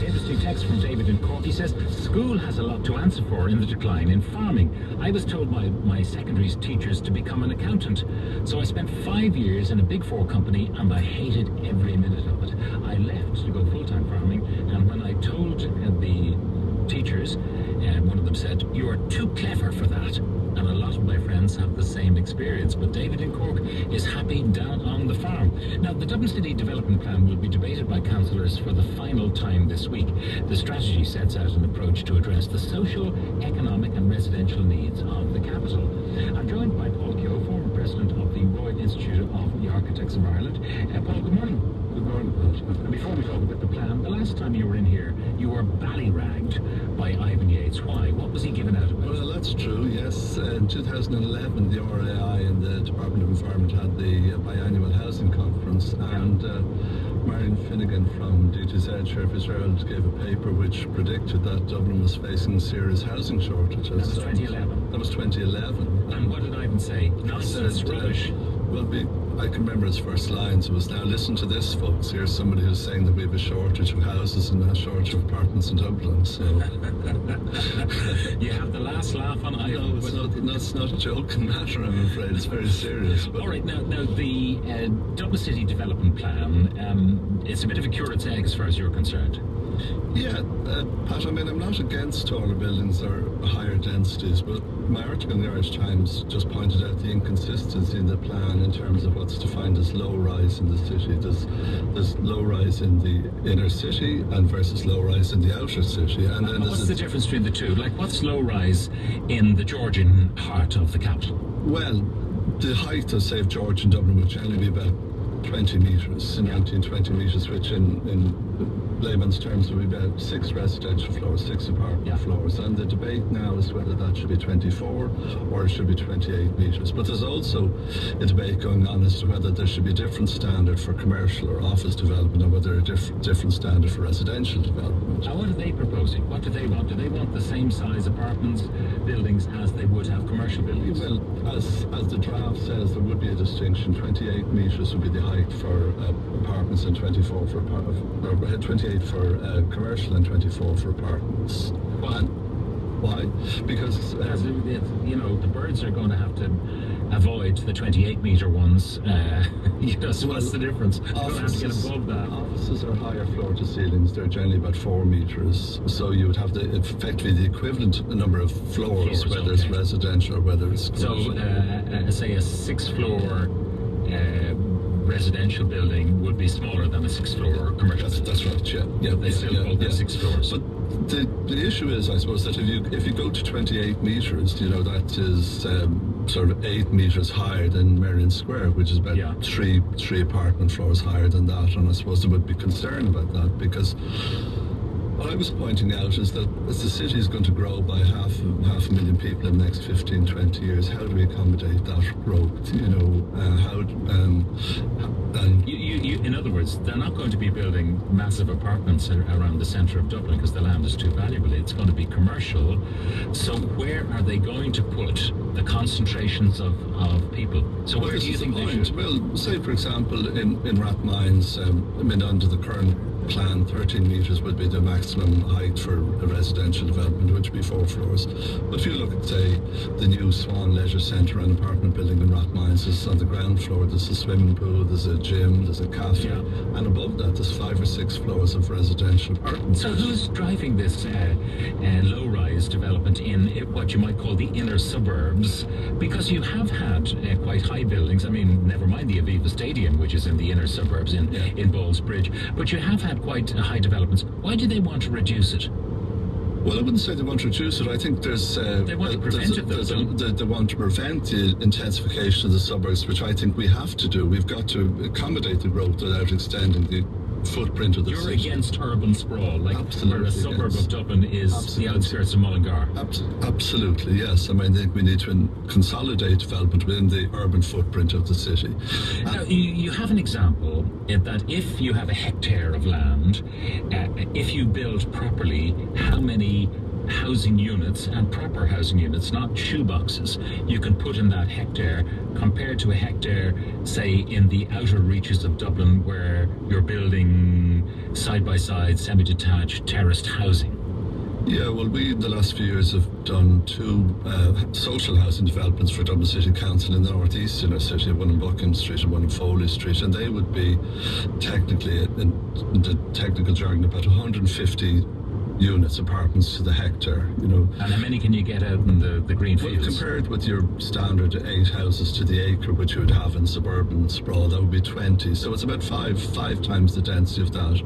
Interesting text from David in Cork. He says, school has a lot to answer for in the decline in farming. I was told by my secondary teachers to become an accountant. So I spent 5 years in a Big Four company and I hated every minute of it. I left to go full-time farming, and when I told the teachers, one of them said, "You are too clever for that." And a lot of my friends have the same experience. But David in Cork is happy down on the farm. Now, the Dublin City Development Plan will be debated by councillors for the final time this week. The strategy sets out an approach to address the social, economic and residential needs of the capital. I'm joined by Paul Keogh, former president of the Royal Institute of the Architects of Ireland. Paul, good morning. Good morning. And before we talk about the plan, the last time you were in here, you were ballyragged by Ivan Yates. Why? What was he giving out about? Well, that's true, yes. In 2011, the RAI and the Department of Environment had the biannual housing conference, and Marion Finnegan from DTZ, Sheriff Israel, gave a paper which predicted that Dublin was facing serious housing shortages. That was 2011. That was 2011. And what did Ivan say? Nonsense, rubbish. Well, I can remember his first lines was, "Now listen to this, folks. Here's somebody who's saying that we have a shortage of houses and a shortage of apartments in Dublin." So you have the last laugh on Ivan. No, it's not a joking matter, I'm afraid. It's very serious. But all right, now the Dublin City Development Plan, it's a bit of a curate's egg as far as you're concerned. Yeah, Pat, I mean, I'm not against taller buildings or higher densities, but my article in the Irish Times just pointed out the inconsistency in the plan in terms of what's defined as low-rise in the city. There's low-rise in the inner city and versus low-rise in the outer city. And then what's the difference between the two? Like, what's low-rise in the Georgian heart of the capital? Well, the height of, say, of George in Dublin would generally be about 20 metres, 19-20 metres, which in layman's terms would be about 6 residential floors, 6 apartment floors. And the debate now is whether that should be 24 or it should be 28 metres. But there's also a debate going on as to whether there should be a different standard for commercial or office development, or whether a different standard for residential development. Now, what are they proposing? What do they want? Do they want the same size apartments, buildings, as they would have commercial buildings? Well, as the draft says, there would be a distinction. 28 metres would be the height for apartments and 24 for 28 for commercial and 24 for apartments. Why? Because you know, the birds are going to have to avoid the 28-metre ones. So what's the difference? They're going to have to get above that. Offices are higher floor to ceilings. They're generally about 4 metres. So you would have effectively the equivalent number of floors whether it's residential or whether it's commercial. So say a 6th-floor residential building would be smaller than a 6th-floor commercial. That's right. Yeah. They still call them 6 floors. But the issue is, I suppose, that if you go to 28 metres, you know, that is sort of 8 metres higher than Merrion Square, which is about three apartment floors higher than that. And I suppose there would be concern about that, because what I was pointing out is that as the city is going to grow by half a million people in the next 15, 20 years, how do we accommodate that growth? You know, in other words, they're not going to be building massive apartments around the centre of Dublin because the land is too valuable. It's going to be commercial. So where are they going to put the concentrations of people? So where do you think they should? Well, say for example in Rathmines, under the current plan, 13 metres would be the maximum height for a residential development, which would be 4 floors. But if you look at, say, the new Swan Leisure Centre and apartment building in Rathmines, is on the ground floor. There's a swimming pool, there's a gym, there's a cafe, and above that there's 5 or 6 floors of residential apartments. So who's driving this low-rise development in what you might call the inner suburbs? Because you have had quite high buildings. I mean, never mind the Aviva Stadium, which is in the inner suburbs in Ballsbridge, but you have had quite high developments. Why do they want to reduce it? Well, I wouldn't say they want to reduce it. I think there's they want to prevent it. They want to prevent the intensification of the suburbs, which I think we have to do. We've got to accommodate the growth without extending the footprint of the city. You're against urban sprawl, like where a suburb of Dublin is the outskirts of Mullingar. Absolutely, yes. I mean, I think we need to consolidate development within the urban footprint of the city. Now, you have an example that if you have a hectare of land, if you build properly, how many housing units, and proper housing units, not shoeboxes, you can put in that hectare compared to a hectare, say, in the outer reaches of Dublin where you're building side-by-side, semi-detached, terraced housing. Yeah, well, we in the last few years have done 2 social housing developments for Dublin City Council in the northeast inner city, one in Buckingham Street and one in Foley Street, and they would be technically, in the technical jargon, about 150 units, apartments to the hectare, you know. And how many can you get out in the green fields? Well, compared with your standard 8 houses to the acre, which you would have in suburban sprawl, that would be 20. So it's about five times the density of that.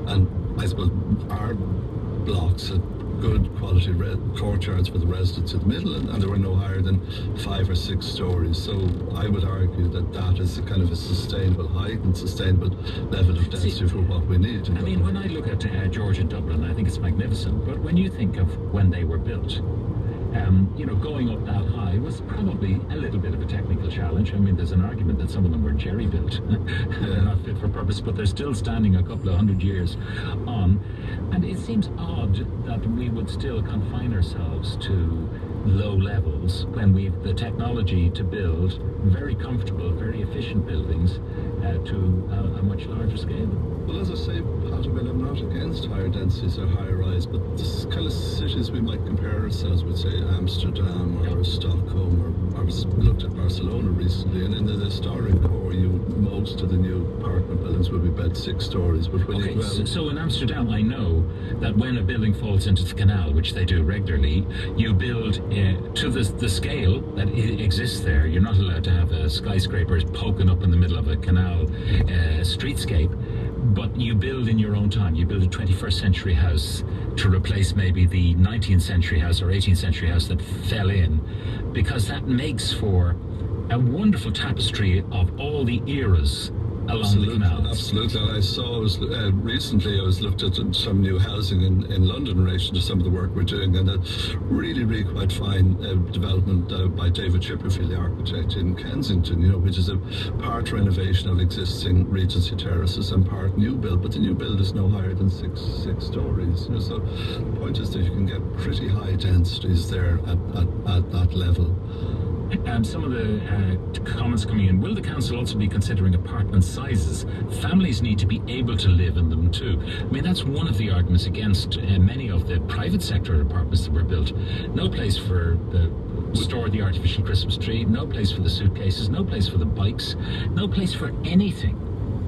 And I suppose our blocks had good quality courtyards for the residents in the middle, and they were no higher than 5 or 6 stories. So I would argue that that is a kind of a sustainable height and sustainable level of density for what we need. I mean, when I look at George and Dublin, I think it's magnificent. But when you think of when they were built, you know, going up that high was probably a little bit of a technical challenge. I mean, there's an argument that some of them were jerry-built. They're not fit for purpose, but they're still standing a couple of 100 years on. And it seems odd that we would still confine ourselves to low levels when we've the technology to build very comfortable, very efficient buildings to a much larger scale. Well, as I say, Pat, I'm not against higher densities or higher rise, but the kind of cities we might compare ourselves with, say, Amsterdam or Stockholm, or I looked at Barcelona recently, and in the historic core, most of the new apartment buildings would be about 6 stories. But when so in Amsterdam, I know that when a building falls into the canal, which they do regularly, you build to the scale that exists there. You're not allowed to have skyscrapers poking up in the middle of a canal streetscape, but you build in your own time. You build a 21st century house to replace maybe the 19th century house or 18th century house that fell in, because that makes for a wonderful tapestry of all the eras along the canals. Absolutely. And I saw recently I was looked at some new housing in London in relation to some of the work we're doing, and a really quite fine development by David Chipperfield, the architect in Kensington, you know, which is a part renovation of existing Regency terraces and part new build, but the new build is no higher than six stories. You know, so the point is that you can get pretty high densities there at that level. Some of the comments coming in, will the council also be considering apartment sizes? Families need to be able to live in them too. I mean, that's one of the arguments against many of the private sector apartments that were built. No place for store the artificial Christmas tree, no place for the suitcases, no place for the bikes, no place for anything.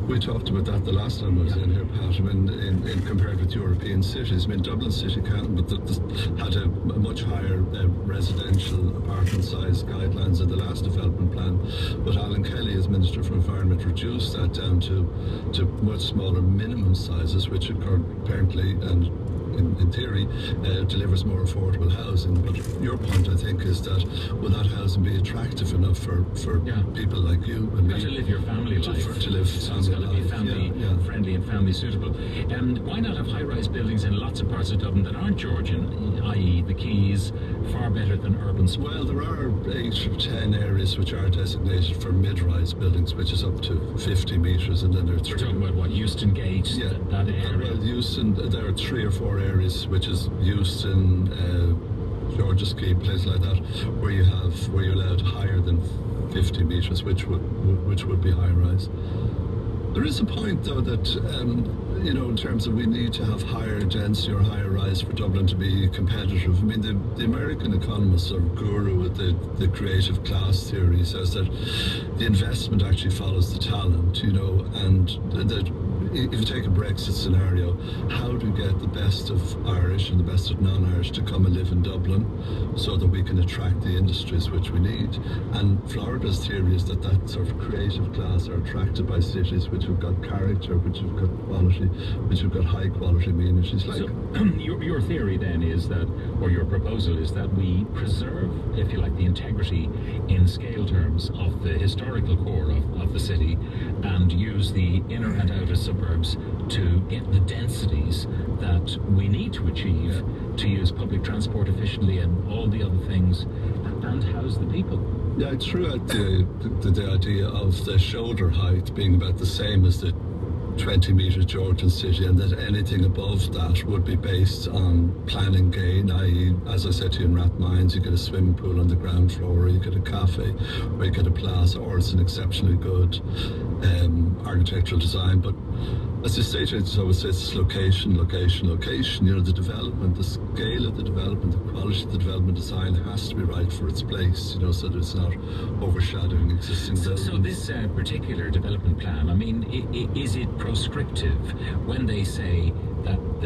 We talked about that the last time I was in here, Pat, in compared with European cities. I mean, Dublin City Council had a much higher residential apartment size guidelines in the last development plan, but Alan Kelly, as Minister for Environment, reduced that down to much smaller minimum sizes, which apparently and in theory delivers more affordable housing. But your point, I think, is that will that housing be attractive enough for people like you and me to live your family life? To live so it's got to be family friendly and family suitable. Why not have high-rise buildings in lots of parts of Dublin that aren't Georgian, i.e. the Keys, far better than urban sprawl? Well, there are 8 or 10 areas which are designated for mid-rise buildings, which is up to 50 metres, and then there are 3. We're talking about what, Euston Gate, that area? Well, Euston, there are 3 or 4 areas, which is Euston, George's Key, places like that, where you're allowed higher than 50 metres, which would be high rise. There is a point, though, that you know, in terms of we need to have higher density or higher rise for Dublin to be competitive. I mean, the American economist or guru with the creative class theory says that the investment actually follows the talent, you know, and that if you take a Brexit scenario, how do we get the best of Irish and the best of non-Irish to come and live in Dublin so that we can attract the industries which we need? And Florida's theory is that that sort of creative class are attracted by cities which have got character, which have got quality, which have got high quality amenities. Like, so your theory then is that, or your proposal is that we preserve, if you like, the integrity in scale terms of the historical core of the city and use the inner and outer suburbs to get the densities that we need to achieve to use public transport efficiently and all the other things and house the people. Yeah, I threw out the idea of the shoulder height being about the same as the 20-metre Georgian City, and that anything above that would be based on planning gain, i.e., as I said to you in Rathmines, you get a swimming pool on the ground floor, or you get a cafe, or you get a plaza, or it's an exceptionally good architectural design. But as the state agents always say, it's location, location, location. You know, the development, the scale of the development, the quality of the development design has to be right for its place, you know, so that it's not overshadowing existing buildings. So this particular development plan, I mean, is it proscriptive when they say that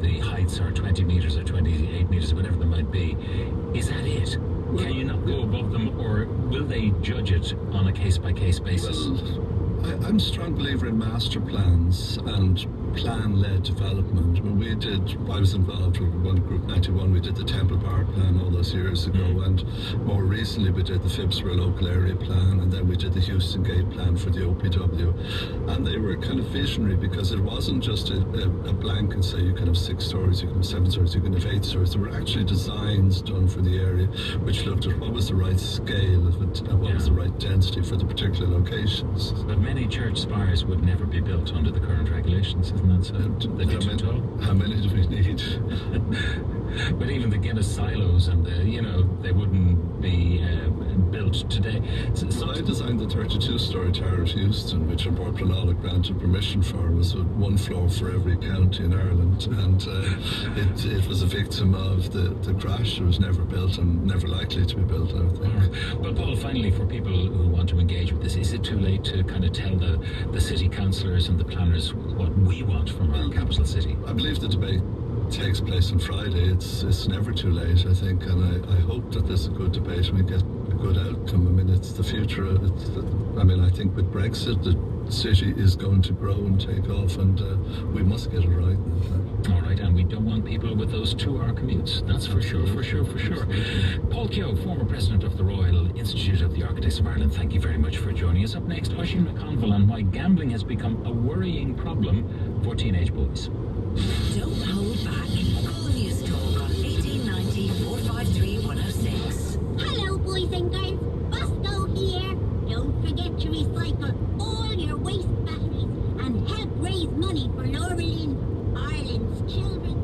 the heights are 20 metres or 28 metres, whatever they might be? Is that it? Can you not go above them, or will they judge it on a case-by-case basis? Well, I'm a strong believer in master plans and plan-led development. When I was involved with one Group 91, we did the Temple Bar plan all those years ago, and more recently we did the Phibsborough local area plan, and then we did the Houston Gate plan for the OPW, and they were kind of visionary because it wasn't just a blank and say you can have 6 stories, you can have 7 stories, you can have 8 stories. There were actually designs done for the area which looked at what was the right scale of it and what was the right density for the particular locations. But many church spires would never be built under the current regulations, isn't that so? How many do we need? But even the Guinness silos and they wouldn't be built today. So I designed the 32-story tower at Houston, which Port Planala granted permission for. It was 1 floor for every county in Ireland, and it was a victim of the crash. It was never built and never likely to be built, I think. Well, Paul, finally, for people who want to engage with this, is it too late to kind of tell the city councillors and the planners what we want from our capital city? I believe the debate takes place on Friday. It's never too late, I think, and I hope that there's a good debate and we get a good outcome. I mean, it's the future. I think with Brexit, the city is going to grow and take off, and we must get it right. All right, and we don't want people with those 2-hour commutes. That's for sure, for sure, for sure. Paul Keogh, former president of the Royal Institute of the Architects of Ireland, thank you very much for joining us. Up next, Oisin McConville on why gambling has become a worrying problem for teenage boys. Don't hold back. Call News Talk on 1890 453 106. Hello, boys and girls. Bosco here. Don't forget to recycle all your waste batteries and help raise money for Laura Lynn, Ireland's children.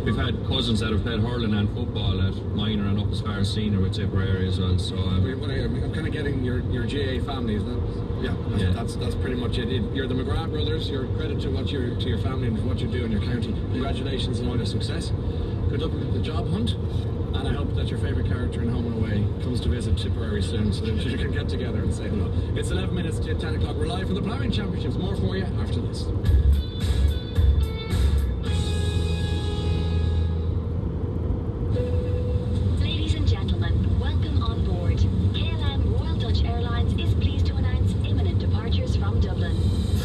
We've had cousins that have played hurling and football at minor and up as far as senior with Tipperary as well. So I'm kind of getting your GA family, is that? That's pretty much it. You're the McGrath brothers. You're credit to to your family and what you do in your county. Congratulations on all your success. Good luck with the job hunt, and I hope that your favourite character in Home and Away comes to visit Tipperary soon, so that you can get together and say hello. It's 11 minutes to 10 o'clock. We're live for the Ploughing Championships. More for you after this.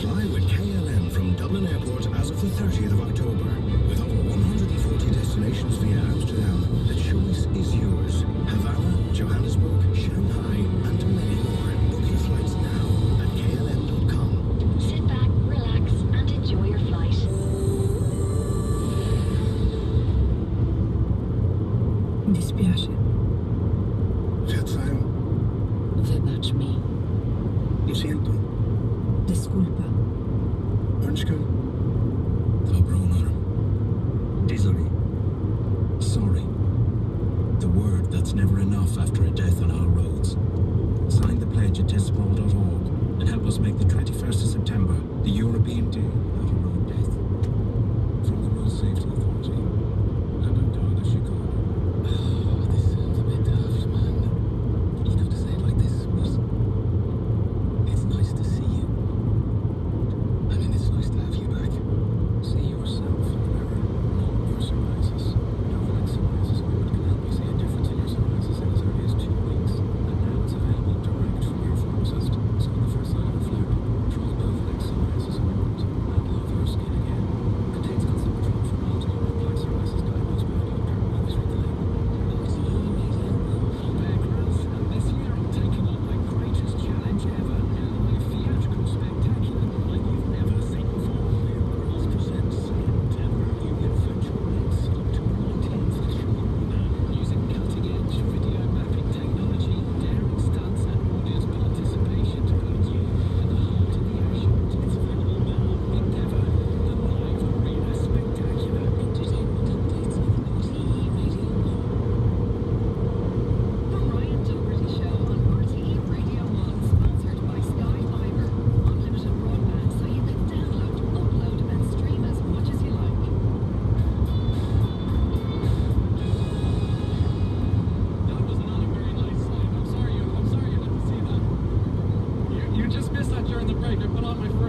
Fly with KLM from Dublin Airport as of the 30th of October. With over 140 destinations via Amsterdam, the choice is yours. Havana, Johannesburg, Shanghai, and many more. Book your flights now at klm.com. Sit back, relax, and enjoy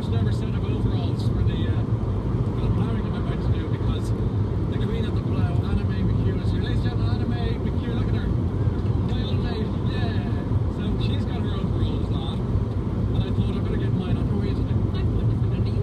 first ever set of overalls for the ploughing I'm about to do, because the queen of the plough, Anna May McHugh, is here. Ladies and gentlemen, Anna May McHugh, look at her. My old lady, yeah. So she's got her overalls on, and I thought I better get mine on. How are you today? I'm wonderful, and you?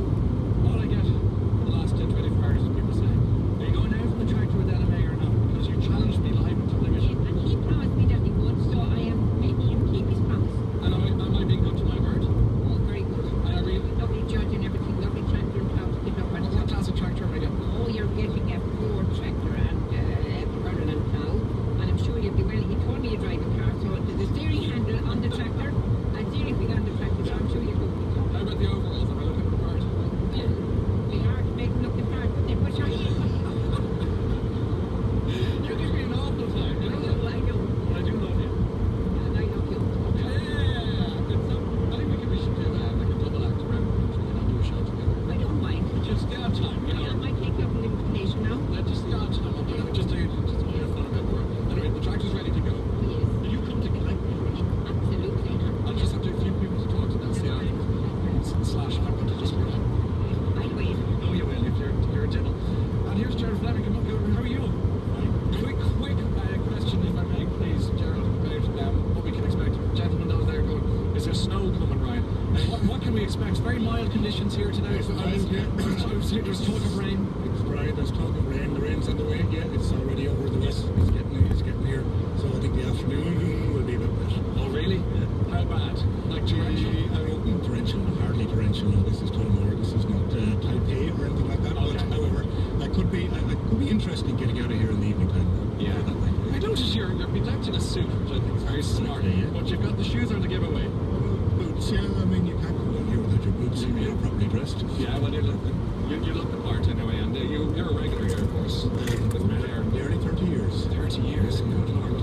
All I get for the last 24 hours is people saying, are you going out on the tractor with Anna May or not? Because you challenged me live on television. And he promised me that he would, so I am making him keep his promise. And am I being good to my word? Oh, very good. And I really... Lovely judge and everything, lovely tractor and plough to pick up on. What class of tractor am I getting? Oh, you're getting a Ford tractor and running and plough, and I'm sure you'll be well. He told me you drive a car, so there's a steering handle on the tractor and steering wheel on the tractor, so I'm sure you're good. How about the overalls? Am I looking the part? Well, they are to make them look the part, but they put your hand. You give me an awful time. You know that? I know. But I do love you. And I love you. Okay. Yeah. Good stuff. I think we should do like a double act around. Do a show together. I don't mind. Just the odd time, you know. Yeah, I might take you up an invitation now. Just the odd time. Just a bit of fun a bit more. Anyway, the tractor's ready to go. Yes. Will you come to collect me, Rich? Absolutely. I'll just have to a few people to talk to. That's the idea. Slash, I'm going to just be like, I'll wait. no, you will if you're a gentle. And here's Gerald Fleming. Come up here. How are you? Quick question, if I may, please, Gerald, about what we can expect. Gentlemen those there going, is there snow coming, Ryan? And what can we expect? Very mild conditions here today. There's talk of rain. It's right, there's talk of rain. The rain's on the way. Yeah, it's already over the west. It's getting here. So I think the afternoon will be a bit wet. Oh, really? Yeah. How bad? Like torrential? Torrential, hardly torrential. No, this is Tullamore. This is not Taipei or anything like that. Okay. But however, that could be interesting getting out of here in the evening time. Yeah. I notice you're bedecked in a suit, which I think is very smart. Yeah. But you've got the shoes on the giveaway. Boots, yeah. I mean, you can't go in here without your boots. You're properly dressed. Yeah, well, you look the part anyway, and you're a regular here, of course. With my hair. Nearly 30 years. 30 years. Good Lord.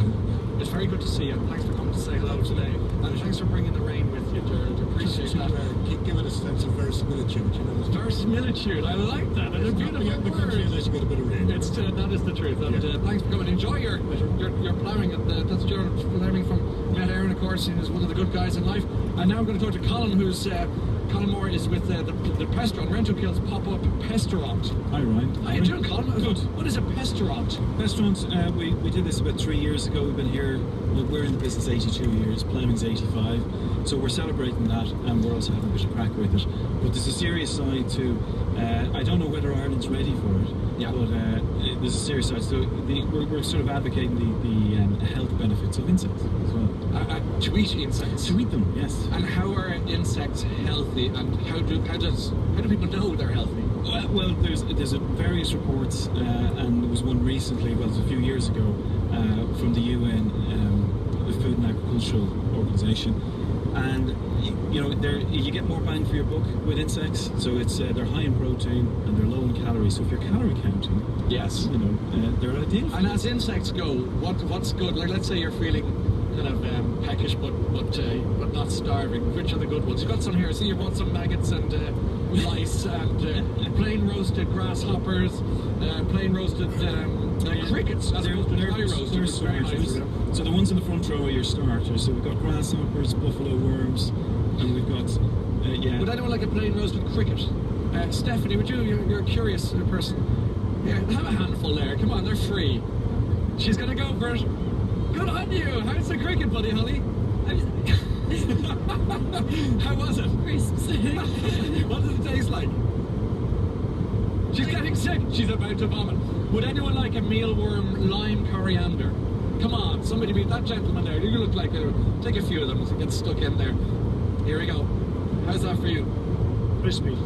It's very good to see you. Thanks for coming to say hello today. And thanks for bringing the rain with you, Gerald. Appreciate that. Give it a sense of verisimilitude, you know. Verisimilitude, I like that. And a beautiful word. The country unless you get a bit of rain. That is the truth. And thanks for coming. Enjoy your ploughing. And that's Gerald Fleming from Met Aaron, of course. He's one of the good guys in life. And now I'm going to talk to Colin, who's Colin Moore is with the Pestaurant, Rentoul-Kill's pop-up Pestaurant. Hi, Ryan. How you doing, Colin? Good. What is a Pestaurant? Pestaurant, we did this about 3 years ago. We've been here, we're in the business 82 years, ploughing's 85. So we're celebrating that, and we're also having a bit of crack with it. But there's a serious side to, I don't know whether Ireland's ready for it, but there's a serious side. So we're sort of advocating the health benefits of insects as well. To eat insects? To eat them, yes. And how are insects healthy, and how do people know they're healthy? Well, there's various reports, and there was one recently, well, it was a few years ago, from the UN, the Food and Agricultural Organization, and you get more bang for your buck with insects. So it's they're high in protein and they're low in calories. So if you're calorie counting, yes, they're ideal. And as insects go, what's good? Like, let's say you're feeling kind of peckish, but not starving. Which are the good ones? You've got some here. I see you bought some maggots and lice and plain roasted grasshoppers, plain roasted crickets. As opposed to dry roasted, which is very nice. So the ones in the front row are your starters. So we've got grasshoppers, buffalo worms, and we've got Would anyone like a plain roasted cricket? Stephanie, would you? You're a curious person. Yeah, have a handful there. Come on, they're free. She's gonna go for it. Good on you. How's the cricket, buddy, Holly? How was it? Crisps. What does it taste like? She's getting sick. She's about to vomit. Would anyone like a mealworm lime coriander? Come on, somebody be that gentleman there. You look like take a few of them to get stuck in there. Here we go. How's that for you? Crispy.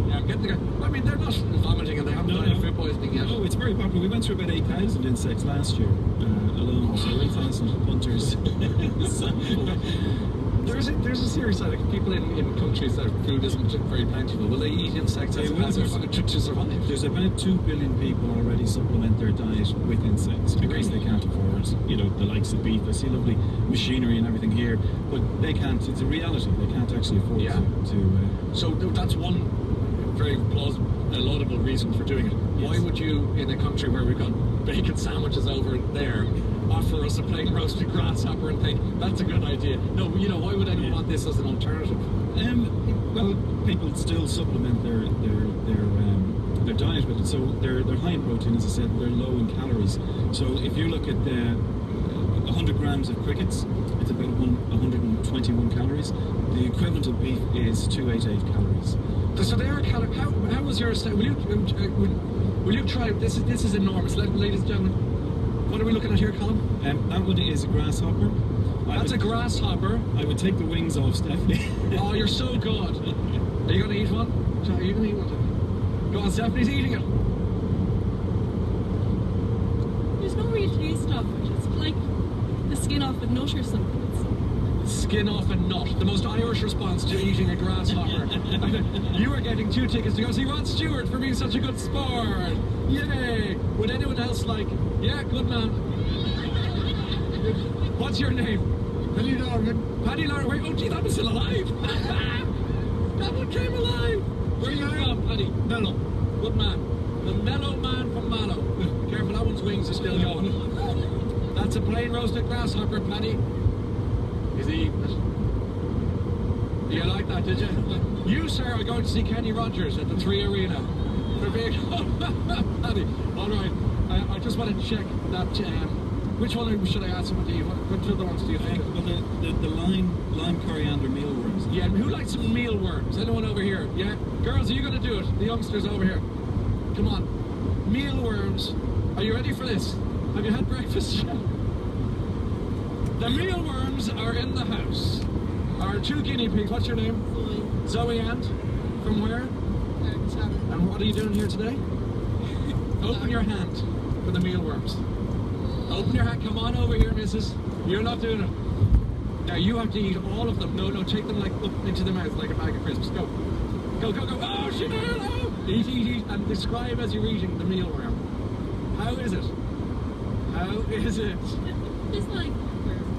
Yeah, get the guy. I mean, they're not vomiting and they haven't died of food poisoning yet. No, it's very popular. We went through about 8,000 insects last year alone. So 8,000 hunters. There's a serious side of people in countries that food isn't very plentiful. Will they eat insects to survive? There's about 2 billion people already supplement their diet with insects because they can't afford, the likes of beef. I see lovely machinery and everything here, but they can't. It's a reality. They can't actually afford to. So that's one very plausible, laudable reason for doing it. Yes. Why would you, in a country where we've got bacon sandwiches over there, offer us a plain roasted grasshopper and think that's a good idea. No, you know, why would anyone want this as an alternative? Well, people still supplement their diet with it. So they're high in protein, as I said. They're low in calories. So if you look at 100 grams of crickets, it's about 121 calories. The equivalent of beef is 288 calories. So they are calories. How was your? Will you try? This is enormous, ladies and gentlemen. What are we looking at here, Colin? That one is a grasshopper. That's a grasshopper. I would take the wings off, Stephanie. Oh, you're so good. Are you going to eat one? Are you going to eat one? Go on, Stephanie's eating it. There's no real taste of it. It's like the skin off a nut or something. Skin off a nut. The most Irish response to eating a grasshopper. You are getting 2 tickets to go see Rod Stewart for being such a good sport. Yay! Would anyone else like? Yeah, good man. What's your name? Paddy Lorgan. Paddy Lorgan. Wait, oh gee, that was still alive. That one came alive. Where are you from, Paddy? Mellow. Good man. The mellow man from Mallow. Careful, that one's wings are still going. That's a plain roasted grasshopper, Paddy. Is he eating it? You like that, did you? You, sir, are going to see Kenny Rogers at the 3 Arena. For being... Paddy, all right. I just want to check that... which one should I ask somebody? Which other ones do you think? Well, the lime coriander mealworms. Yeah, who likes some mealworms? Anyone over here? Yeah? Girls, are you going to do it? The youngsters over here. Come on. Mealworms. Are you ready for this? Have you had breakfast? The mealworms are in the house. Our 2 guinea pigs. What's your name? Zoe and? From where? And what are you doing here today? Open your hand for the mealworms. Open your hand. Come on over here, missus. You're not doing it. Now you have to eat all of them. No, take them like up into the mouth like a bag of crisps. Go. Go. Oh, she did it. Oh. Eat. And describe as you're eating the mealworm. How is it? How is it? It's like...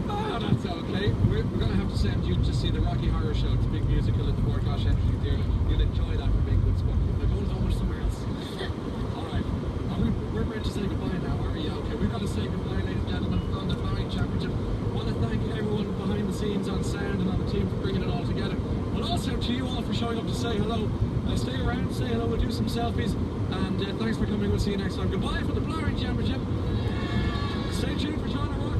Oh, that's okay. We're going to have to send you to see the Rocky Horror Show. It's a big musical at the Borgosh Energy Theatre. You'll enjoy that for being good sport. We're going over somewhere else. All right. We're ready to say goodbye now, are you? Okay, we've got to say goodbye, ladies and gentlemen, on the Flowering Championship. I want to thank everyone behind the scenes on sound and on the team for bringing it all together. But also to you all for showing up to say hello. Stay around, say hello, we'll do some selfies. And thanks for coming. We'll see you next time. Goodbye for the Flowering Championship. Stay tuned for John O'Rourke.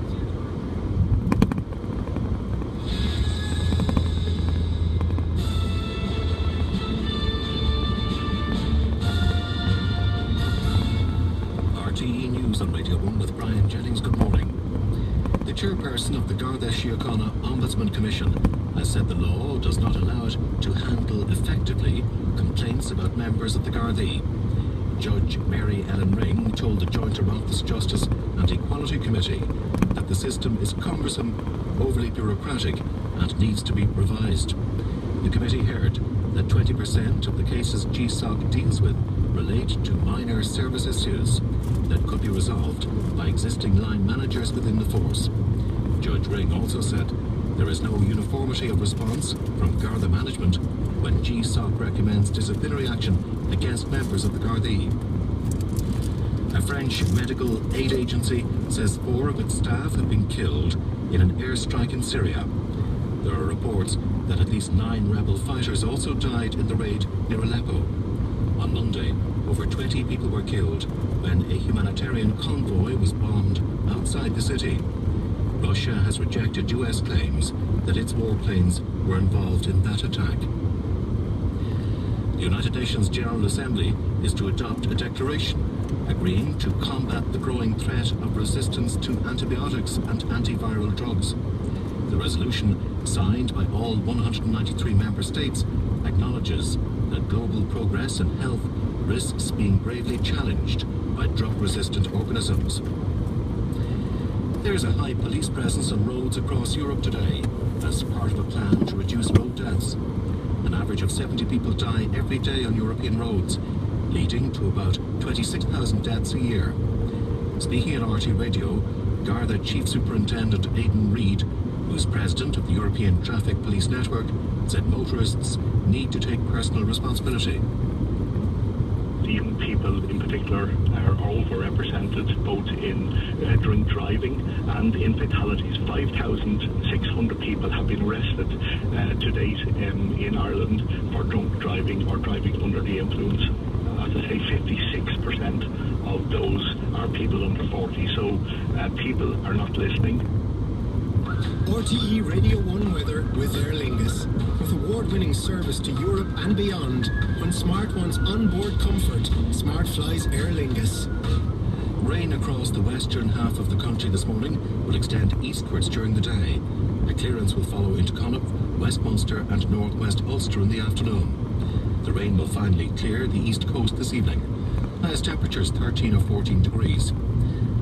RTE News on Radio 1 with Brian Jennings. Good morning. The chairperson of the Garda Síochána Ombudsman Commission has said the law does not allow it to handle effectively complaints about members of the Gardaí. Judge Mary Ellen Ring told the Joint Oireachtas Justice and Equality Committee that the system is cumbersome, overly bureaucratic and needs to be revised. The committee heard that 20% of the cases GSOC deals with relate to minor service issues that could be resolved by existing line managers within the force. Judge Ring also said there is no uniformity of response from Garda management when GSOC recommends disciplinary action against members of the Gardaí. A French medical aid agency says 4 of its staff have been killed in an airstrike in Syria. There are reports that at least 9 rebel fighters also died in the raid near Aleppo. On Monday, over 20 people were killed when a humanitarian convoy was bombed outside the city. Russia has rejected US claims that its warplanes were involved in that attack. The United Nations General Assembly is to adopt a declaration agreeing to combat the growing threat of resistance to antibiotics and antiviral drugs. The resolution, signed by all 193 member states, acknowledges that global progress in health risks being gravely challenged by drug-resistant organisms. There's a high police presence on roads across Europe today as part of a plan to reduce road deaths. An average of 70 people die every day on European roads, leading to about 26,000 deaths a year. Speaking at RT Radio, Garda Chief Superintendent Aidan Reid, who's president of the European Traffic Police Network, said motorists need to take personal responsibility. the young people in particular are overrepresented both in drink driving and in fatalities. 5,600 people have been arrested to date in Ireland for drunk driving or driving under the influence. As I say, 56% of those are people under 40, so people are not listening. RTE Radio 1 weather with Aer Lingus. With award-winning service to Europe and beyond, when smart wants onboard comfort, smart flies Aer Lingus. Rain across the western half of the country this morning will extend eastwards during the day. A clearance will follow into Connaught, West Munster and northwest Ulster in the afternoon. The rain will finally clear the east coast this evening. Highest temperatures 13 or 14 degrees.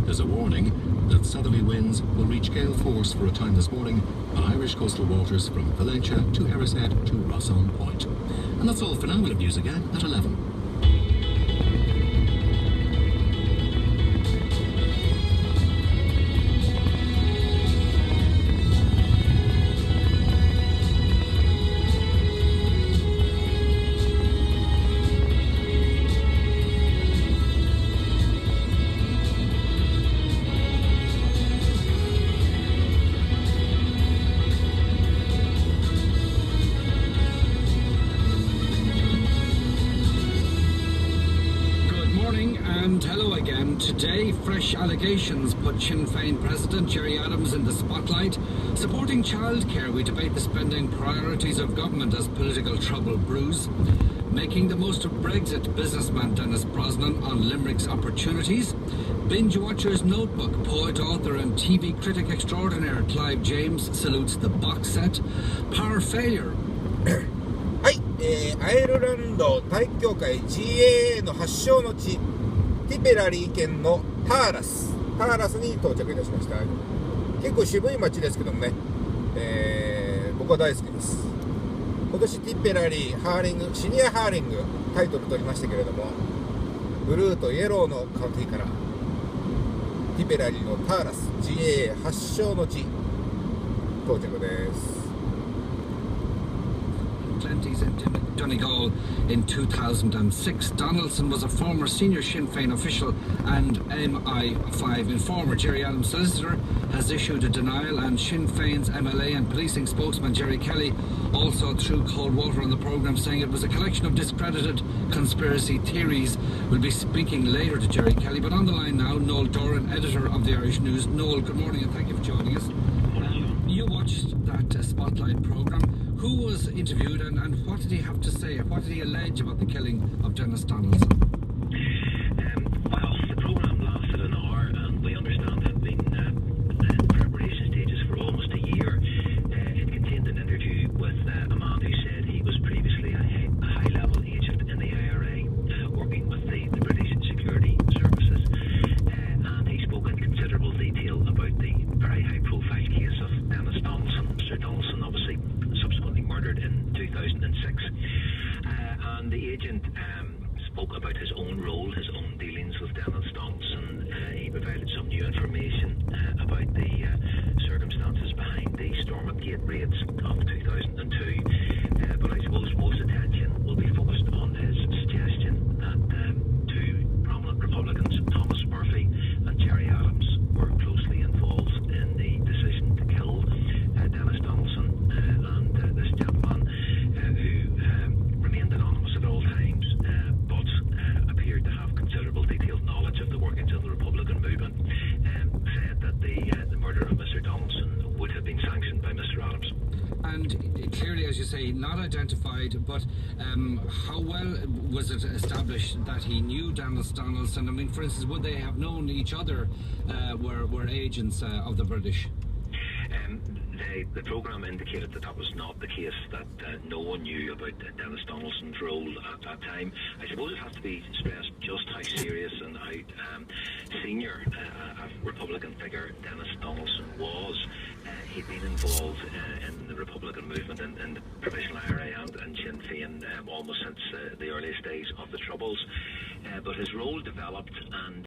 There's a warning that southerly winds will reach gale force for a time this morning on Irish coastal waters from Valentia to Harrishead to Rosson Point. And that's all for now. We'll have news again at 11. Today, fresh allegations put Sinn Féin President Gerry Adams in the spotlight. Supporting childcare, we debate the spending priorities of government as political trouble brews. Making the most of Brexit, businessman Dennis Brosnan on Limerick's opportunities. Binge Watcher's Notebook, poet, author and TV critic extraordinaire Clive James salutes the box set. Power failure. はい、アイルランド体育協会 GAA の発祥の地ティペラリー県のターラスに到着いたしました。結構渋い街ですけどもね、僕は大好きです。今年ティペラリーハーリングシニアハーリングタイトル取りましたけれども、ブルーとイエローのカウンティからティペラリーのターラス GAA 発祥の地到着です。Plenties in Donegal in 2006. Donaldson was a former senior Sinn Féin official and MI5 informer. Gerry Adams' solicitor has issued a denial, and Sinn Féin's MLA and policing spokesman Jerry Kelly also threw cold water on the programme, saying it was a collection of discredited conspiracy theories. We'll be speaking later to Jerry Kelly, but on the line now, Noel Doran, editor of the Irish News. Noel, good morning and thank you for joining us. You watched that Spotlight programme. Who was interviewed and what did he have to say? What did he allege about the killing of Dennis Donaldson? Well, the programme lasted an hour, and we understand it had been in preparation stages for almost a year. It contained an interview with a man who said he was previously a high-level agent in the IRA, working with the British security services, and he spoke in considerable detail about the very high-profile case of Dennis Donaldson. Mr. Donaldson, obviously, subsequently murdered in 2006. And the agent spoke about his own role, his own dealings with Dennis Donaldson. He provided some new information about the circumstances behind the Stormont Gate raids of 2002. But I suppose most attention will be focused on his suggestion that two prominent Republicans, Thomas Murphy and Gerry Adams, were closely involved in the decision to kill Dennis Donaldson. And this gentleman who remained anonymous at all times, but appeared to have considerable detailed knowledge of the workings of the Republican movement, said that the murder of Mr. Donaldson would have been sanctioned by Mr. Adams. And clearly, as you say, not identified, but how well was it established that he knew Dennis Donaldson? I mean, for instance, would they have known each other, were agents of the British? The programme indicated that that was not the case, that no one knew about Dennis Donaldson's role at that time. I suppose it has to be stressed just how serious and how senior a Republican figure Dennis Donaldson was. He'd been involved in the Republican movement in the provisional IRA and Sinn Féin almost since the earliest days of the Troubles. But his role developed, and